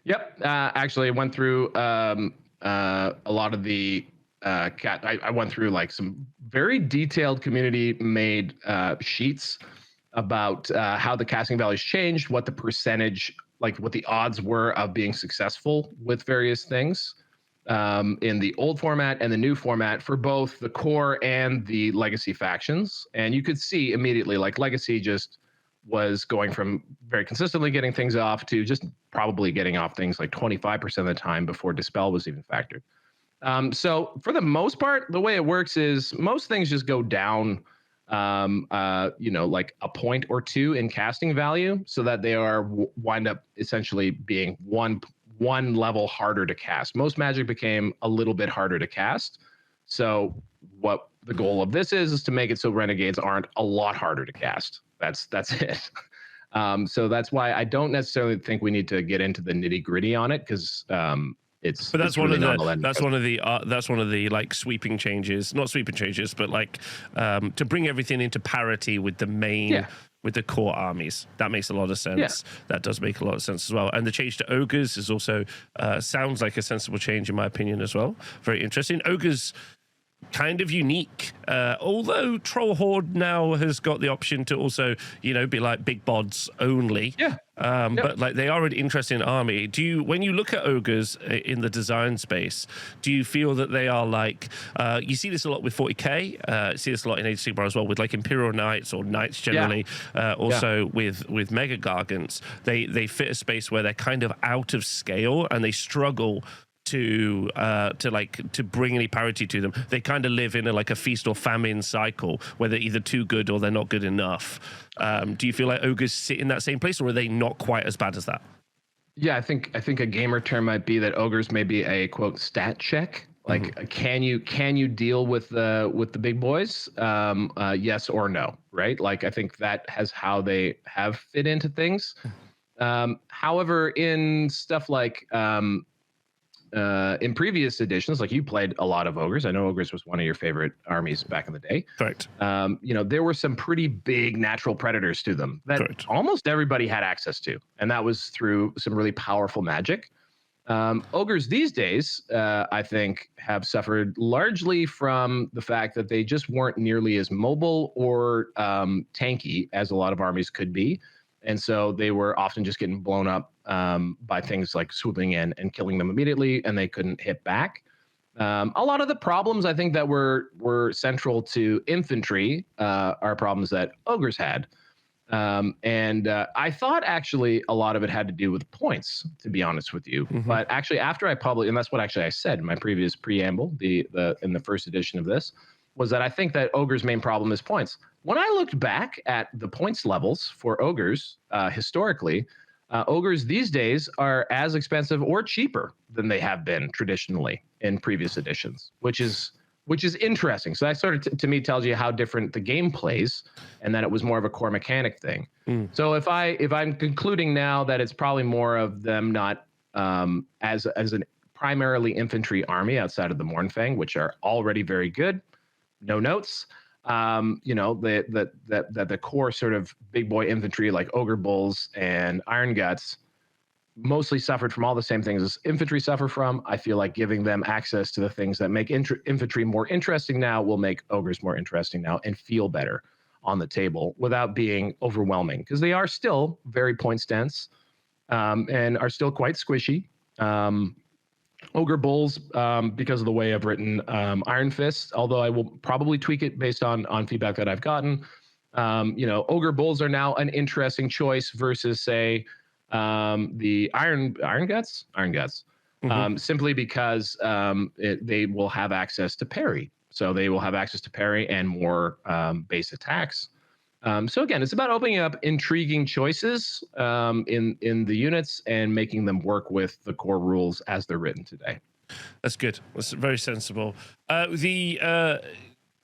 Speaker 2: Yep, actually, I went through a lot of the. I went through like some very detailed community-made sheets about how the casting values changed, what the percentage, like what the odds were of being successful with various things in the old format and the new format for both the core and the legacy factions. And you could see immediately, like Legacy just was going from very consistently getting things off to just probably getting off things like 25% of the time before Dispel was even factored. So for the most part, the way it works is most things just go down, like a point or 2 in casting value, so that they wind up essentially being one level harder to cast. Most magic became a little bit harder to cast. So what the goal of this is to make it so Renegades aren't a lot harder to cast. That's it. So that's why I don't necessarily think we need to get into the nitty gritty on it, because that's one of the like sweeping changes, not sweeping changes, but like to bring everything into parity with the main
Speaker 1: with the core armies. That makes a lot of sense. That does make a lot of sense as well. And the change to ogres is also sounds like a sensible change in my opinion as well. Very interesting. Ogres kind of unique, although Troll Horde now has got the option to also, you know, be like big bods only. But like they are an interesting army. Do you, when you look at ogres in the design space, do you feel that they are like, you see this a lot with 40k, see this a lot in Age of Sigmar as well with like Imperial Knights or Knights generally, also with Mega Gargants, they fit a space where they're kind of out of scale and they struggle to bring any parity to them. They kind of live in a feast or famine cycle where they're either too good or they're not good enough. Do you feel like ogres sit in that same place, or are they not quite as bad as that?
Speaker 2: Yeah, I think a gamer term might be that ogres may be a quote stat check. Like, can you deal with the big boys? Yes or no, right? Like, I think that has how they have fit into things. However, in stuff like in previous editions, like you played a lot of ogres. I know ogres was one of your favorite armies back in the day.
Speaker 1: Correct.
Speaker 2: You know, there were some pretty big natural predators to them that almost everybody had access to, and that was through some really powerful magic. Ogres these days, I think, have suffered largely from the fact that they just weren't nearly as mobile or tanky as a lot of armies could be. And so they were often just getting blown up by things like swooping in and killing them immediately, and they couldn't hit back. A lot of the problems I think that were central to infantry are problems that ogres had. And I thought actually a lot of it had to do with points, to be honest with you. But actually after I published, and that's what actually I said in my previous preamble, in the first edition of this, was that I think that ogres' main problem is points. When I looked back at the points levels for ogres historically, ogres these days are as expensive or cheaper than they have been traditionally in previous editions, which is interesting. So that sort of to me tells you how different the game plays, and that it was more of a core mechanic thing. So if I'm concluding now that it's probably more of them not as an primarily infantry army outside of the Mournfang, which are already very good, no notes. You know, the core sort of big boy infantry like Ogre Bulls and Iron Guts mostly suffered from all the same things as infantry suffer from. I feel like giving them access to the things that make infantry more interesting now will make ogres more interesting now and feel better on the table without being overwhelming, because they are still very points dense and are still quite squishy. Ogre Bulls, because of the way I've written Iron Fist, although I will probably tweak it based on feedback that I've gotten. You know, Ogre Bulls are now an interesting choice versus, say, the Iron Guts, simply because they will have access to parry. So they will have access to parry and more base attacks. So again, it's about opening up intriguing choices in the units and making them work with the core rules as they're written today.
Speaker 1: That's good. That's very sensible.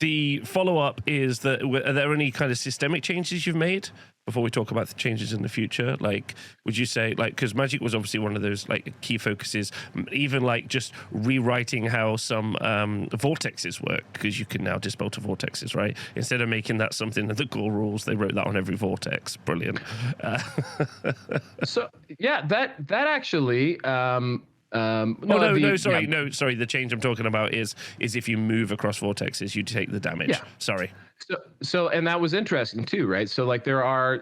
Speaker 1: The follow-up is that, are there any kind of systemic changes you've made before we talk about the changes in the future? Like, would you say, like, because magic was obviously one of those like key focuses, even like just rewriting how some vortexes work, because you can now dispel to vortexes, right? Instead of making that something that the core rules, they wrote that on every vortex. Brilliant.
Speaker 2: So yeah, that actually
Speaker 1: sorry. The change I'm talking about is if you move across vortexes, you take the damage. Yeah. Sorry.
Speaker 2: So and that was interesting too, right? So like there are,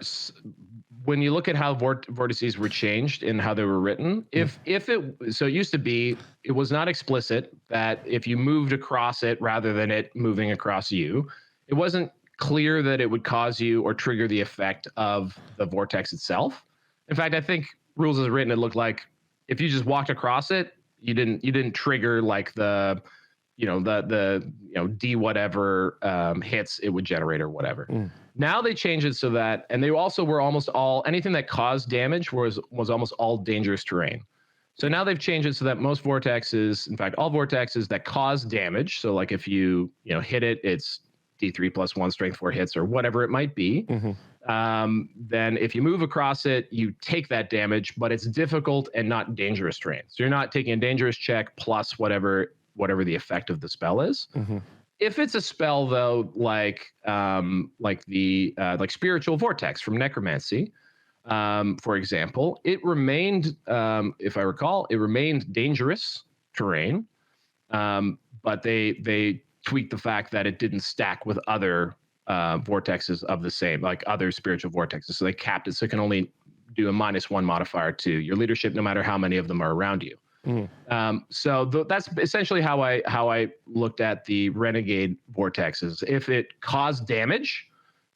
Speaker 2: when you look at how vortices were changed and how they were written, if it used to be, it was not explicit that if you moved across it rather than it moving across you, it wasn't clear that it would cause you or trigger the effect of the vortex itself. In fact, I think rules as written, it looked like if you just walked across it, you didn't trigger like the D whatever hits it would generate or whatever. Now they changed it so that, and they also were almost all, anything that caused damage was almost all dangerous terrain. So now they've changed it so that most vortexes, in fact, all vortexes that cause damage, so like if you hit it, it's D3 plus 1 strength 4 hits or whatever it might be. Then if you move across it, you take that damage, but it's difficult and not dangerous terrain. So you're not taking a dangerous check plus whatever the effect of the spell is. if it's a spell though, like the like spiritual vortex from necromancy, for example, it remained, if I recall, it remained dangerous terrain, but they tweaked the fact that it didn't stack with other vortexes of the same, like other spiritual vortexes. So they capped it so it can only do a -1 modifier to your leadership, no matter how many of them are around you. So that's essentially how I looked at the Renegade vortexes. If it caused damage,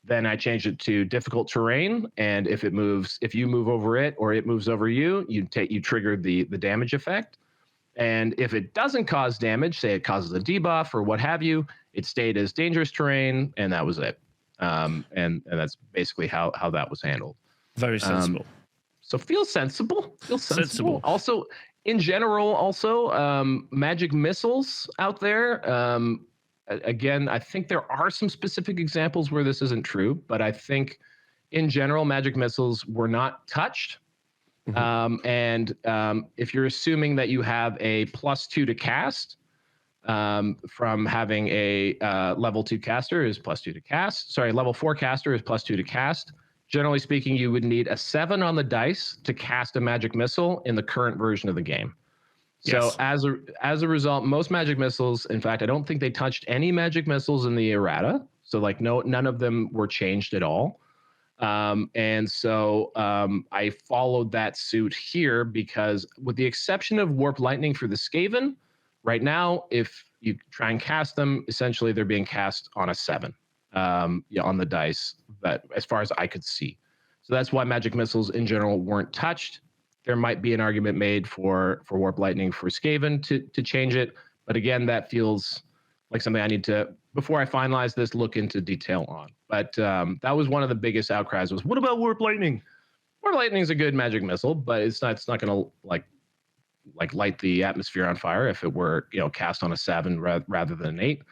Speaker 2: then I changed it to difficult terrain, and if you move over it or it moves over you, you trigger the damage effect. And if it doesn't cause damage, say it causes a debuff or what have you, it stayed as dangerous terrain, and that was it. And that's basically how that was handled.
Speaker 1: Very sensible.
Speaker 2: So feels sensible. Sensible. Also, in general, magic missiles out there. Again, I think there are some specific examples where this isn't true, but I think in general, magic missiles were not touched. And if you're assuming that you have a +2 to cast, from having a level 2 caster is +2 to cast. Sorry, level 4 caster is +2 to cast. Generally speaking, you would need a 7 on the dice to cast a magic missile in the current version of the game. So as a result, most magic missiles, in fact, I don't think they touched any magic missiles in the errata. So like none of them were changed at all. And so I followed that suit here because, with the exception of Warp Lightning for the Skaven, right now, if you try and cast them, essentially they're being cast on a 7 on the dice, but as far as I could see. So that's why magic missiles in general weren't touched. There might be an argument made for Warp Lightning for Skaven to change it. But again, that feels like something I need to, before I finalize this, look into detail on. But that was one of the biggest outcries was, what about Warp Lightning? Warp Lightning is a good magic missile, but it's not going to like light the atmosphere on fire if it were, cast on a 7 rather than an 8.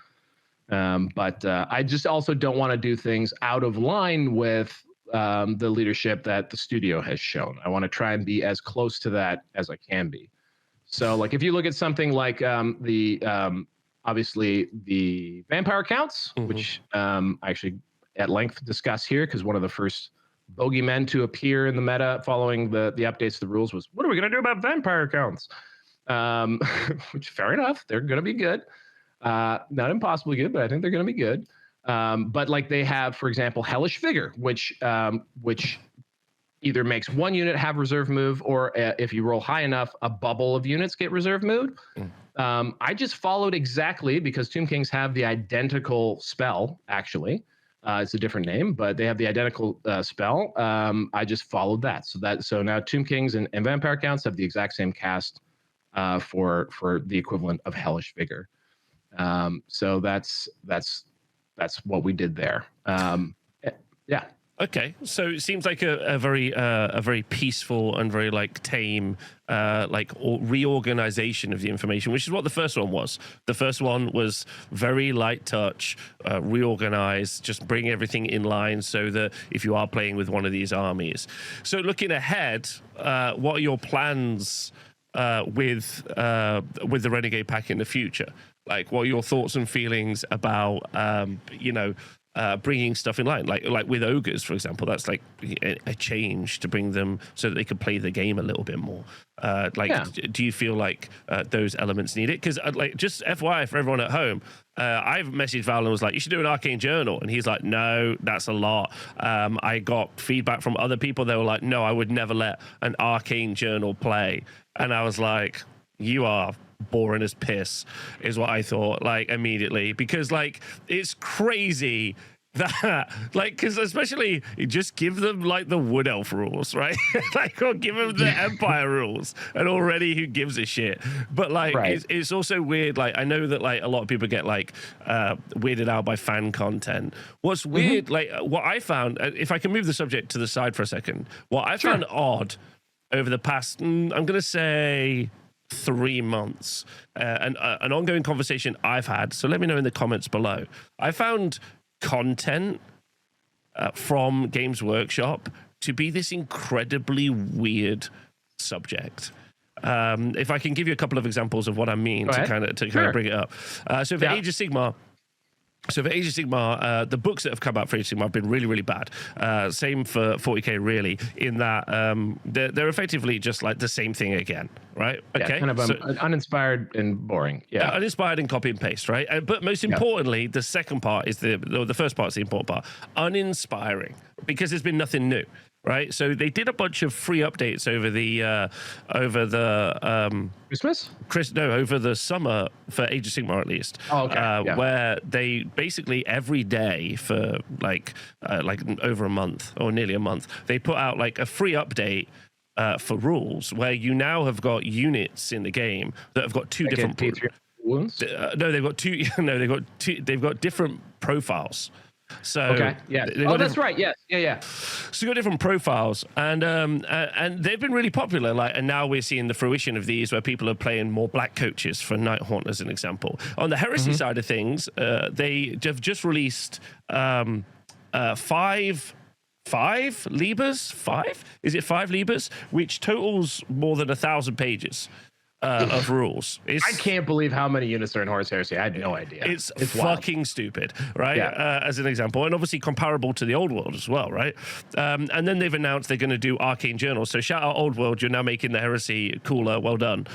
Speaker 2: But I just also don't want to do things out of line with the leadership that the studio has shown. I want to try and be as close to that as I can be. So like if you look at something like obviously the vampire counts, which I actually at length discuss here, because one of the first bogeymen to appear in the meta following the updates to the rules was, what are we going to do about vampire counts? Which fair enough, they're going to be good. Not impossibly good, but I think they're going to be good. But like they have, for example, Hellish Vigor, which either makes one unit have reserve move, or if you roll high enough, a bubble of units get reserve move. I just followed exactly, because Tomb Kings have the identical spell, actually. It's a different name, but they have the identical spell. I just followed that. So now Tomb Kings and Vampire Counts have the exact same cast for the equivalent of Hellish Vigor. So that's what we did there. Yeah.
Speaker 1: Okay, so it seems like a very peaceful and very like tame reorganization of the information, which is what the first one was. The first one was very light touch, reorganize, just bring everything in line so that if you are playing with one of these armies. So looking ahead, what are your plans with the Renegade pack in the future? Like, what are your thoughts and feelings about bringing stuff in line, like with ogres, for example? That's like a change to bring them so that they could play the game a little bit more. Do you feel like those elements need it? Because just FYI for everyone at home, I've messaged Val and was like, you should do an arcane journal, and he's like, no, that's a lot. I got feedback from other people. They were like, no, I would never let an arcane journal play. And I was like, you are boring as piss, is what I thought, like, immediately, because like it's crazy that because especially just give them like the Wood Elf rules, right? Like, or give them the Empire rules, and already who gives a shit? But like it's also weird, like I know that like a lot of people get like weirded out by fan content. What's weird, like what I found, if I can move the subject to the side for a second, what I found odd over the past I'm gonna say 3 months, an ongoing conversation I've had, so let me know in the comments below. I found content from Games Workshop to be this incredibly weird subject. If I can give you a couple of examples of what I mean to kind of bring it up. So for Age of Sigmar, So for Age of Sigmar, the books that have come out for Age of Sigmar have been really, really bad. Same for 40k, really, in that they're effectively just like the same thing again, right?
Speaker 2: Okay. Yeah, kind of uninspired and boring. Yeah,
Speaker 1: uninspired and copy and paste, right? But most importantly, the second part is the first part is the important part. Uninspiring, because there's been nothing new. Right, so they did a bunch of free updates over the
Speaker 2: Christmas?
Speaker 1: Over the summer for Age of Sigmar at least.
Speaker 2: Oh, okay.
Speaker 1: Where they basically every day for like over a month or nearly a month, they put out like a free update for rules where you now have got units in the game that have got two different
Speaker 2: wounds.
Speaker 1: No, they've got two. No, they've got different profiles. So
Speaker 2: okay, yeah. Oh, that's right. Yes, yeah.
Speaker 1: So you've got different profiles, and they've been really popular. And now we're seeing the fruition of these, where people are playing more black coaches for Nighthaunt, as an example. On the heresy side of things, they have just released five Libers. Is it 5 Libers, which totals more than 1,000 pages. Of rules.
Speaker 2: I can't believe how many units are in Horus Heresy. I had no idea.
Speaker 1: It's fucking stupid, right? Yeah. As an example, and obviously comparable to the Old World as well, right? And then they've announced they're going to do Arcane Journals. So shout out Old World, you're now making the Heresy cooler. Well done.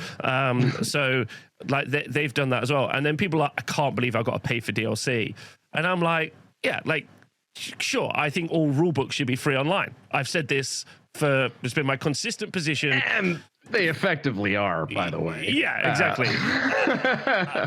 Speaker 1: So like they've done that as well. And then people are like, I can't believe I've got to pay for DLC. And I'm like, yeah, like, sure, I think all rule books should be free online. I've said this it's been my consistent position.
Speaker 2: And they effectively are, by the way.
Speaker 1: Yeah, exactly.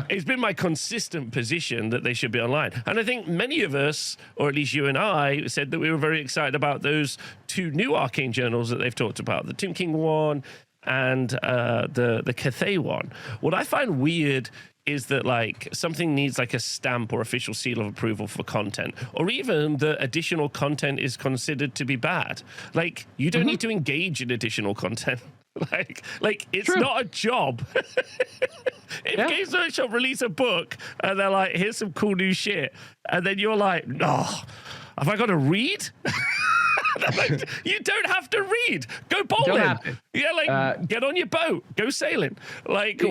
Speaker 1: It's been my consistent position that they should be online. And I think many of us, or at least you and I, said that we were very excited about those 2 new Arcane Journals that they've talked about, the Tomb King one and the Cathay one. What I find weird is that like something needs like a stamp or official seal of approval for content, or even the additional content is considered to be bad. Like you don't need to engage in additional content. Like it's not a job. If Games Workshop release a book and they're like, here's some cool new shit, and then you're like, have I got to read? Like, you don't have to read. Go bowling. Yeah, like get on your boat, go sailing. Like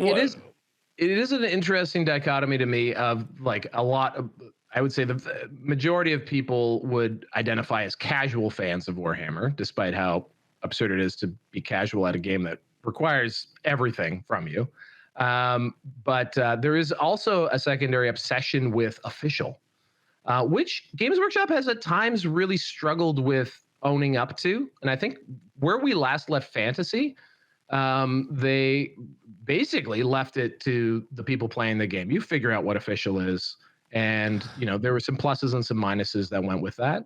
Speaker 2: it is an interesting dichotomy to me of like a lot of, I would say the majority of people would identify as casual fans of Warhammer, despite how absurd it is to be casual at a game that requires everything from you. But there is also a secondary obsession with official, which Games Workshop has at times really struggled with owning up to. And I think where we last left Fantasy, they basically left it to the people playing the game. You figure out what official is. And, there were some pluses and some minuses that went with that.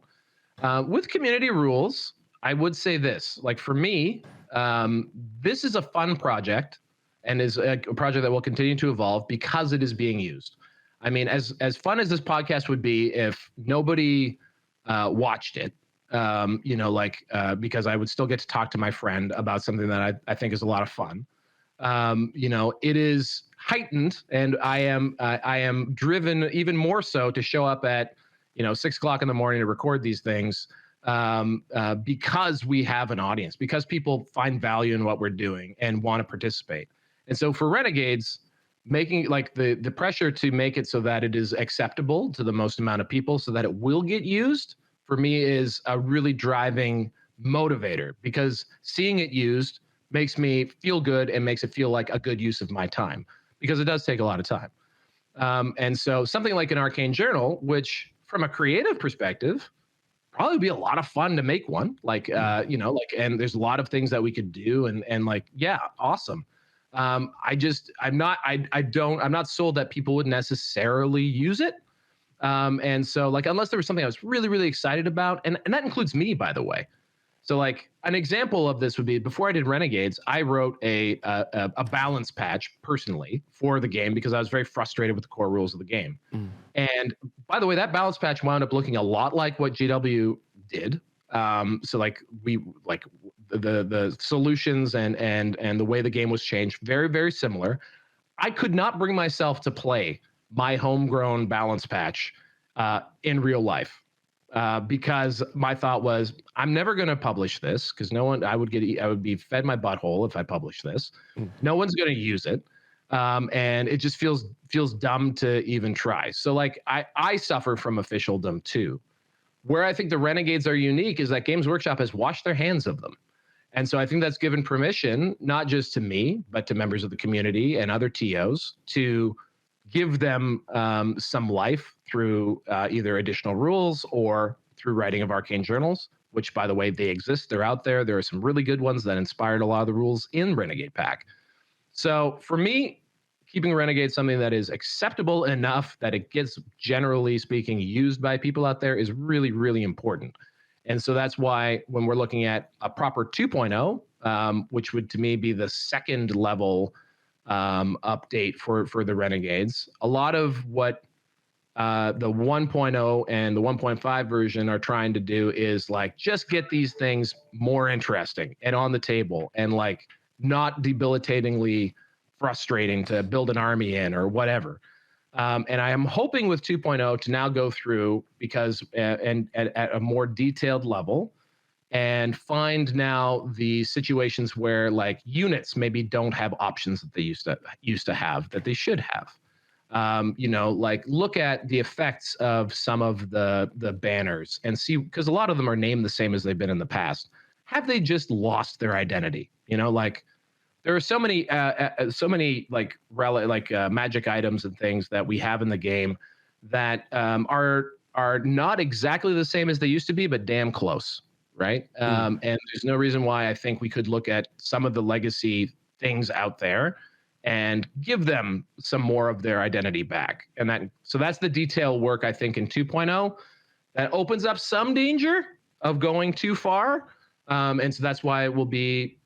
Speaker 2: With community rules, I would say this, like for me, this is a fun project and is a project that will continue to evolve because it is being used. I mean, as fun as this podcast would be if nobody watched it, because I would still get to talk to my friend about something that I think is a lot of fun. It is heightened, and I am driven even more so to show up at 6 o'clock in the morning to record these things because we have an audience, because people find value in what we're doing and want to participate. And so for Renegades, making like the pressure to make it so that it is acceptable to the most amount of people so that it will get used, for me is a really driving motivator, because seeing it used makes me feel good and makes it feel like a good use of my time, because it does take a lot of time. And so something like an Arcane Journal, which from a creative perspective, probably be a lot of fun to make one, and there's a lot of things that we could do and awesome. I'm not sold that people would necessarily use it. And so unless there was something I was really, really excited about, and that includes me, by the way. So like an example of this would be, before I did Renegades, I wrote a balance patch personally for the game because I was very frustrated with the core rules of the game. And by the way, that balance patch wound up looking a lot like what GW did. So the solutions and the way the game was changed, very, very similar. I could not bring myself to play my homegrown balance patch in real life. Because my thought was, I'm never going to publish this because I would be fed my butthole if I publish this. No one's going to use it. and it just feels dumb to even try. So like I suffer from officialdom too. Where I think the Renegades are unique is that Games Workshop has washed their hands of them. And so I think that's given permission, not just to me, but to members of the community and other TOs to give them some life through either additional rules or through writing of arcane journals, which, by the way, they exist. They're out there. There are some really good ones that inspired a lot of the rules in Renegade Pack. So for me, keeping Renegade something that is acceptable enough that it gets, generally speaking, used by people out there is really, really important. And so that's why when we're looking at a proper 2.0, which would to me be the second level update for the Renegades, a lot of what the 1.0 and the 1.5 version are trying to do is like just get these things more interesting and on the table and like not debilitatingly frustrating to build an army in or whatever. And I am hoping with 2.0 to now go through because and at a more detailed level and find now the situations where like units maybe don't have options that they used to have that they should have. Like look at the effects of some of the banners and see, because a lot of them are named the same as they've been in the past. Have they just lost their identity? Like there are so many like magic items and things that we have in the game that are not exactly the same as they used to be, but damn close, right? And there's no reason why I think we could look at some of the legacy things out there and give them some more of their identity back. And so that's the detail work, I think, in 2.0 that opens up some danger of going too far. And so that's why it will be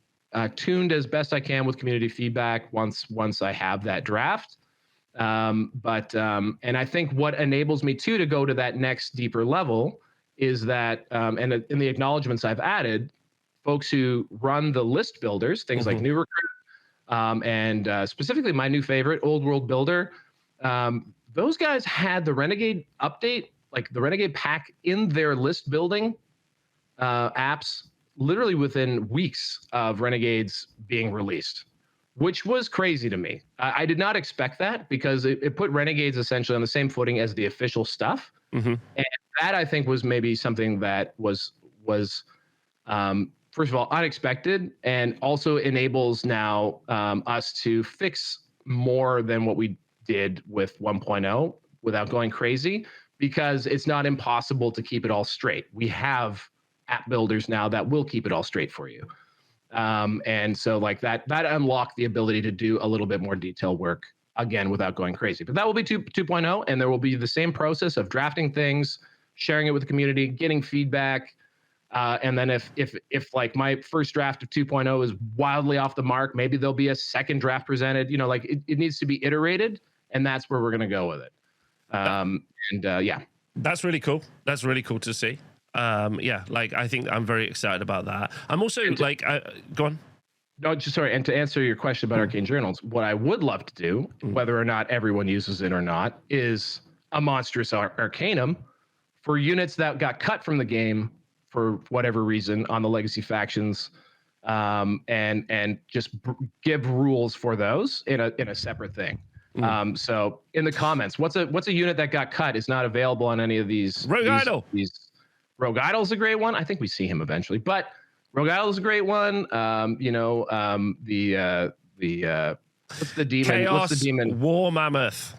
Speaker 2: tuned as best I can with community feedback once I have that draft. And I think what enables me to go to that next deeper level is that, and in the acknowledgements I've added, folks who run the list builders, things like New Recruit, and specifically my new favorite, Old World Builder, those guys had the Renegade update, like the Renegade pack in their list building apps literally within weeks of Renegades being released, which was crazy to me. I did not expect that because it put Renegades essentially on the same footing as the official stuff. And that I think was maybe something that was first of all, unexpected, and also enables now us to fix more than what we did with 1.0 without going crazy, because it's not impossible to keep it all straight. We have app builders now that will keep it all straight for you. And so like that unlocked the ability to do a little bit more detail work again without going crazy. But that will be 2.0, and there will be the same process of drafting things, sharing it with the community, getting feedback. And then if like my first draft of 2.0 is wildly off the mark, maybe there'll be a second draft presented. Like it needs to be iterated, and that's where we're going to go with it. Yeah.
Speaker 1: That's really cool. That's really cool to see. Like I think I'm very excited about that. I'm also go on.
Speaker 2: No, just sorry. And to answer your question about arcane journals, what I would love to do, whether or not everyone uses it or not, is a monstrous arcanum for units that got cut from the game for whatever reason on the legacy factions, and just give rules for those in a separate thing. So in the comments, what's a unit that got cut is not available on any of these.
Speaker 1: Rogue Idol.
Speaker 2: Rogue Idol's a great one. I think we see him eventually, but Rogue Idol's a great one. What's the demon?
Speaker 1: Chaos
Speaker 2: what's the demon?
Speaker 1: War Mammoth.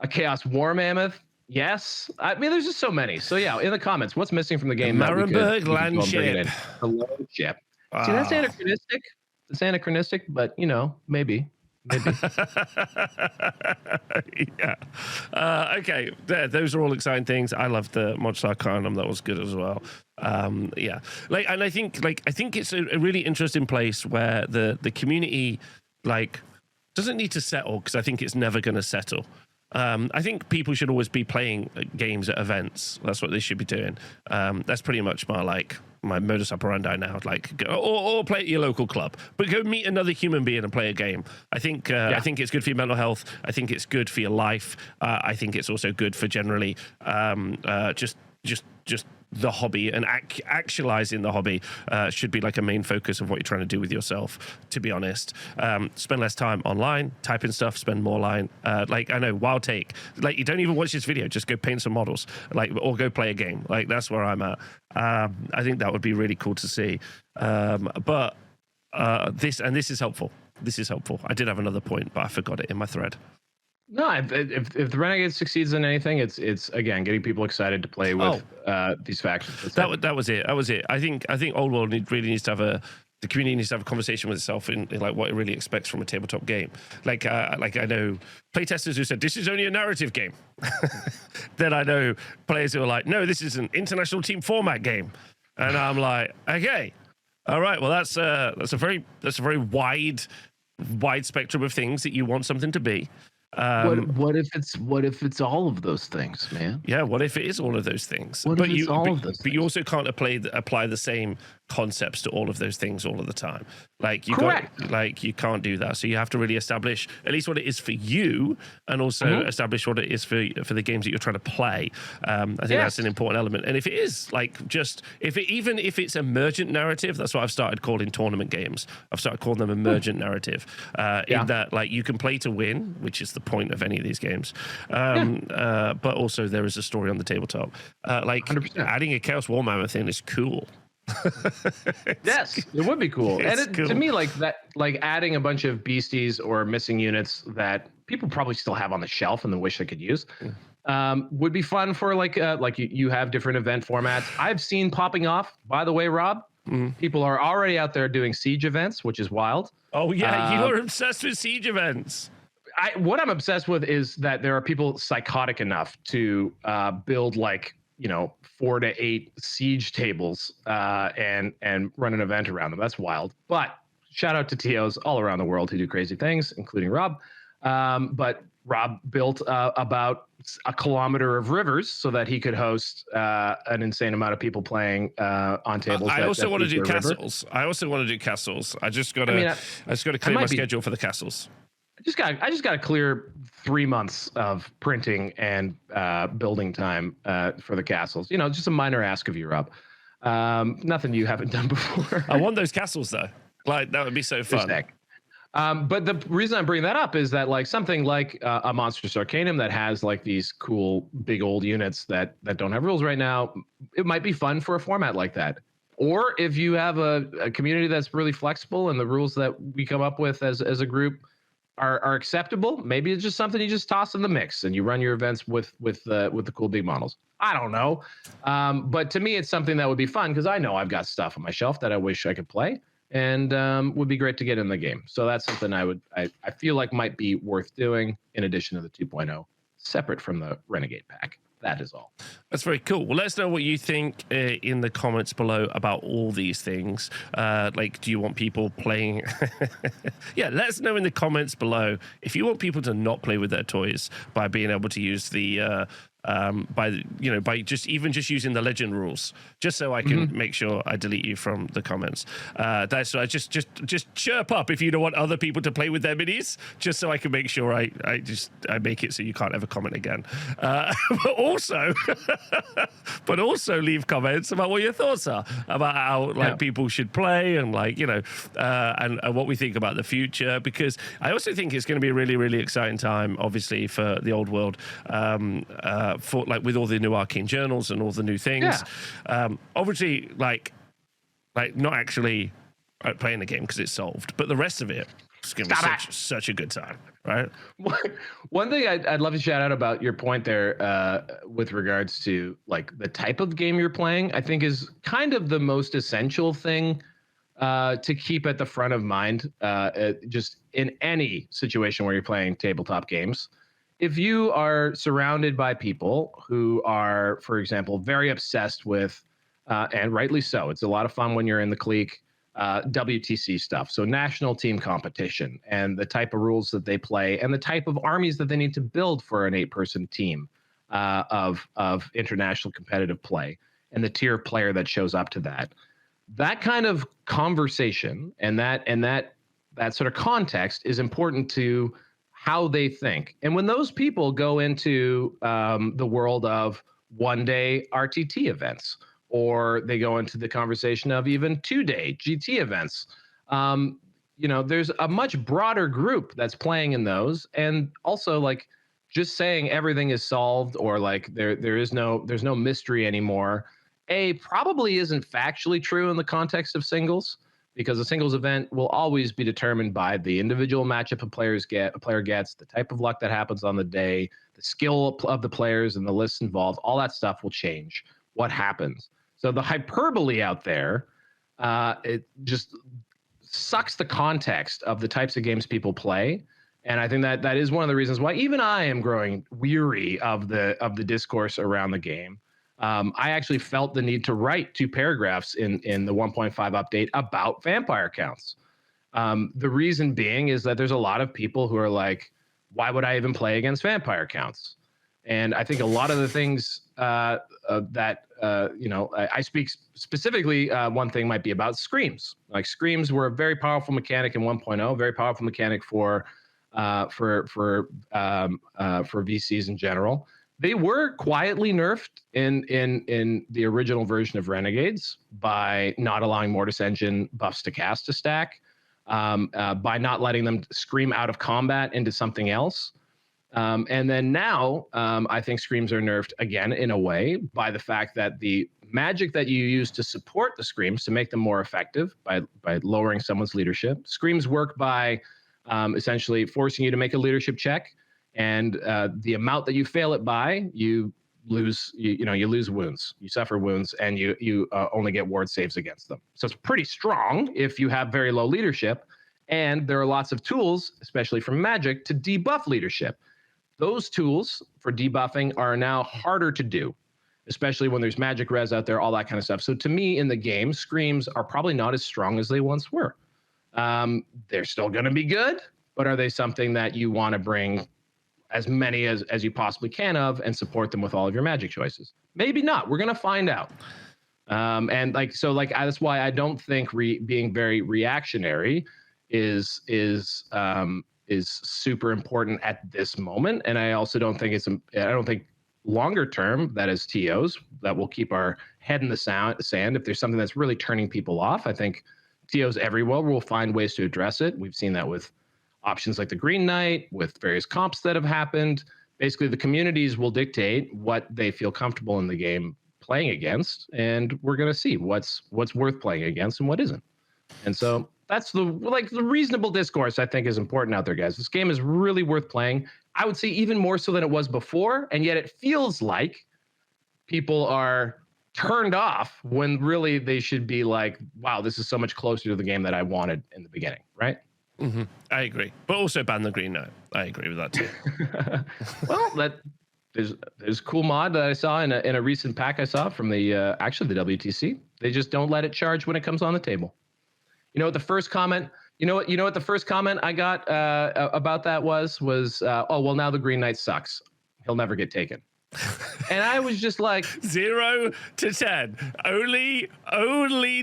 Speaker 2: A Chaos War Mammoth. Yes. I mean, there's just so many. So yeah, in the comments, what's missing from the game?
Speaker 1: Marienburg land ship.
Speaker 2: The land ship. See, that's anachronistic. It's anachronistic, but maybe.
Speaker 1: Yeah. Okay. Those are all exciting things. I love the Monster Arcanum. That was good as well. Yeah. And I think it's a really interesting place where the community doesn't need to settle, because I think it's never going to settle. I think people should always be playing games at events. That's what they should be doing. That's pretty much my modus operandi now. Or play at your local club, but go meet another human being and play a game. I think it's good for your mental health. I think it's good for your life. I think it's also good for generally just the hobby and actualizing the hobby should be like a main focus of what you're trying to do with yourself, to be honest. Spend less time online, typing stuff, spend more line. Like, I know, wild take. Like, you don't even watch this video, just go paint some models, like, or go play a game. Like, that's where I'm at. I think that would be really cool to see. But this is helpful. This is helpful. I did have another point, but I forgot it in my thread.
Speaker 2: No, if the Renegade succeeds in anything, it's again getting people excited to play with these factions.
Speaker 1: That was it. That was it. I think Old World really needs to have the community needs to have a conversation with itself in like what it really expects from a tabletop game. Like I know playtesters who said this is only a narrative game. Then I know players who are like, no, this is an international team format game, and I'm like, okay, all right, well that's a very wide spectrum of things that you want something to be.
Speaker 2: What if it's all of those things, man?
Speaker 1: Yeah, what if it is all of those things?
Speaker 2: But you
Speaker 1: also can't apply the same concepts to all of those things all of the time. Like you can't do that. So you have to really establish at least what it is for you, and also establish what it is for the games that you're trying to play. I think that's an important element. And if it is like even if it's emergent narrative, that's what I've started calling tournament games. I've started calling them emergent narrative. In that, like, you can play to win, which is the point of any of these games. But also there is a story on the tabletop. Like 100%. Adding a Chaos War Mammoth in is cool.
Speaker 2: Yes, it would be cool. And cool. To me, like that, like adding a bunch of beasties or missing units that people probably still have on the shelf and they wish they could use, would be fun for like you have different event formats. I've seen popping off, by the way, Rob. People are already out there doing siege events, which is wild.
Speaker 1: Oh yeah, you're obsessed with siege events.
Speaker 2: What I'm obsessed with is that there are people psychotic enough to build 4 to 8 siege tables and run an event around them. That's wild. But shout out to TOs all around the world who do crazy things, including Rob. But Rob built about a kilometer of rivers so that he could host an insane amount of people playing on tables.
Speaker 1: I also want to do castles. I just got to clear my schedule for the castles.
Speaker 2: I just got to clear 3 months of printing and building time for the castles. Just a minor ask of you, Rob. Nothing you haven't done before.
Speaker 1: I want those castles though. Like, that would be so fun.
Speaker 2: But the reason I'm bringing that up is that like something like a Monstrous Arcanum that has like these cool big old units that don't have rules right now, it might be fun for a format like that. Or if you have a community that's really flexible and the rules that we come up with as a group are acceptable, maybe it's just something you just toss in the mix and you run your events with the cool big models. I don't know. But to me, it's something that would be fun because I know I've got stuff on my shelf that I wish I could play and would be great to get in the game. So that's something I feel like might be worth doing in addition to the 2.0, separate from the Renegade pack. That is all.
Speaker 1: That's very cool. Well, let us know what you think in the comments below about all these things. Like, do you want people playing? Yeah, let us know in the comments below if you want people to not play with their toys by being able to use the by just using the legend rules, just so I can make sure I delete you from the comments. That's just chirp up if you don't want other people to play with their minis, just so I can make sure I make it so you can't ever comment again. But also leave comments about what your thoughts are about how people should play and and what we think about the future, because I also think it's going to be a really, really exciting time, obviously, for the Old World. For with all the new arcane journals and all the new things, obviously not actually playing the game because it's solved, but the rest of it is going to be such a good time, right?
Speaker 2: One thing I'd love to shout out about your point there with regards to the type of game you're playing, I think is kind of the most essential thing to keep at the front of mind, just in any situation where you're playing tabletop games. If you are surrounded by people who are, for example, very obsessed with, and rightly so, it's a lot of fun when you're in the clique, WTC stuff. So national team competition and the type of rules that they play and the type of armies that they need to build for an 8-person team of international competitive play and the tier of player that shows up to that. That kind of conversation and that sort of context is important to how they think. And when those people go into the world of one-day RTT events or they go into the conversation of even 2-day GT events. There's a much broader group that's playing in those, and also like just saying everything is solved or like there's no mystery anymore. Probably isn't factually true in the context of singles, because a singles event will always be determined by the individual matchup a player gets, the type of luck that happens on the day, the skill of the players and the lists involved. All that stuff will change what happens. So the hyperbole out there, it just sucks the context of the types of games people play. And I think that is one of the reasons why even I am growing weary of the discourse around the game. I actually felt the need to write 2 paragraphs in the 1.5 update about vampire counts. The reason being is that there's a lot of people who are like, why would I even play against vampire counts? And I think a lot of the things I speak specifically, one thing might be about screams. Like screams were a very powerful mechanic in 1.0, very powerful mechanic for VCs in general. They were quietly nerfed in the original version of Renegades by not allowing Mortis Engine buffs to cast to stack, by not letting them scream out of combat into something else. And then now, I think screams are nerfed again in a way by the fact that the magic that you use to support the screams to make them more effective by lowering someone's leadership. Screams work by essentially forcing you to make a leadership check, and the amount that you fail it by, you lose. You lose wounds. You suffer wounds, and you only get ward saves against them. So it's pretty strong if you have very low leadership, and there are lots of tools, especially from Magic, to debuff leadership. Those tools for debuffing are now harder to do, especially when there's magic res out there, all that kind of stuff. So to me, in the game, screams are probably not as strong as they once were. They're still going to be good, but are they something that you want to bring as many as you possibly can of and support them with all of your magic choices? Maybe not. We're going to find out. That's why I don't think being very reactionary is super important at this moment. And I also don't think I don't think longer term, that is TOs, that will keep our head in the sand. If there's something that's really turning people off, I think TOs everywhere will find ways to address it. We've seen that with options like the Green Knight, with various comps that have happened. Basically, the communities will dictate what they feel comfortable in the game playing against, and we're going to see what's worth playing against and what isn't. And so that's the reasonable discourse I think is important out there, guys. This game is really worth playing. I would say even more so than it was before, and yet it feels like people are turned off when really they should be like, wow, this is so much closer to the game that I wanted in the beginning, right?
Speaker 1: Mm-hmm. I agree, but also ban the Green Knight. I agree with that too.
Speaker 2: Well, there's a cool mod that I saw in a recent pack I saw from the WTC. They just don't let it charge when it comes on the table. You know what the first comment? You know what the first comment I got about that was oh well, now the Green Knight sucks. He'll never get taken. And I was just like
Speaker 1: 0 to 10. Only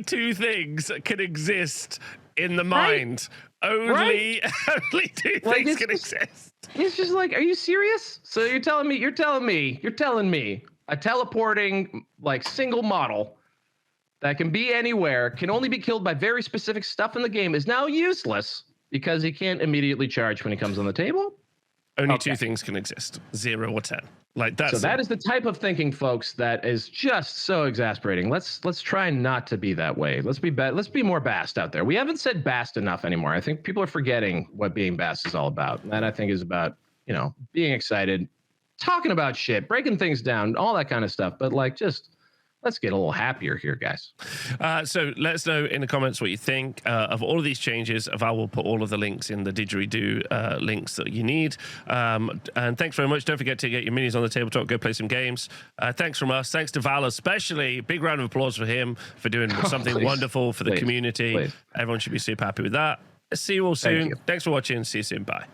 Speaker 1: 2 things can exist in the mind. Only 2 things can exist.
Speaker 2: It's just like, are you serious? So you're telling me a teleporting like single model that can be anywhere, can only be killed by very specific stuff in the game, is now useless because he can't immediately charge when he comes on the table?
Speaker 1: Only 2 things can exist, 0 or 10. Like that.
Speaker 2: So that is the type of thinking, folks, that is just so exasperating. Let's try not to be that way. Let's be more Bast out there. We haven't said Bast enough anymore. I think people are forgetting what being Bast is all about. And that, I think, is about, being excited, talking about shit, breaking things down, all that kind of stuff. But let's get a little happier here, guys.
Speaker 1: So let us know in the comments what you think of all of these changes. I will put all of the links in the didgeridoo links that you need. And thanks very much. Don't forget to get your minis on the tabletop. Go play some games. Thanks from us. Thanks to Val especially. Big round of applause for him for doing something wonderful for the community. Everyone should be super happy with that. See you all soon. Thanks for watching. See you soon. Bye.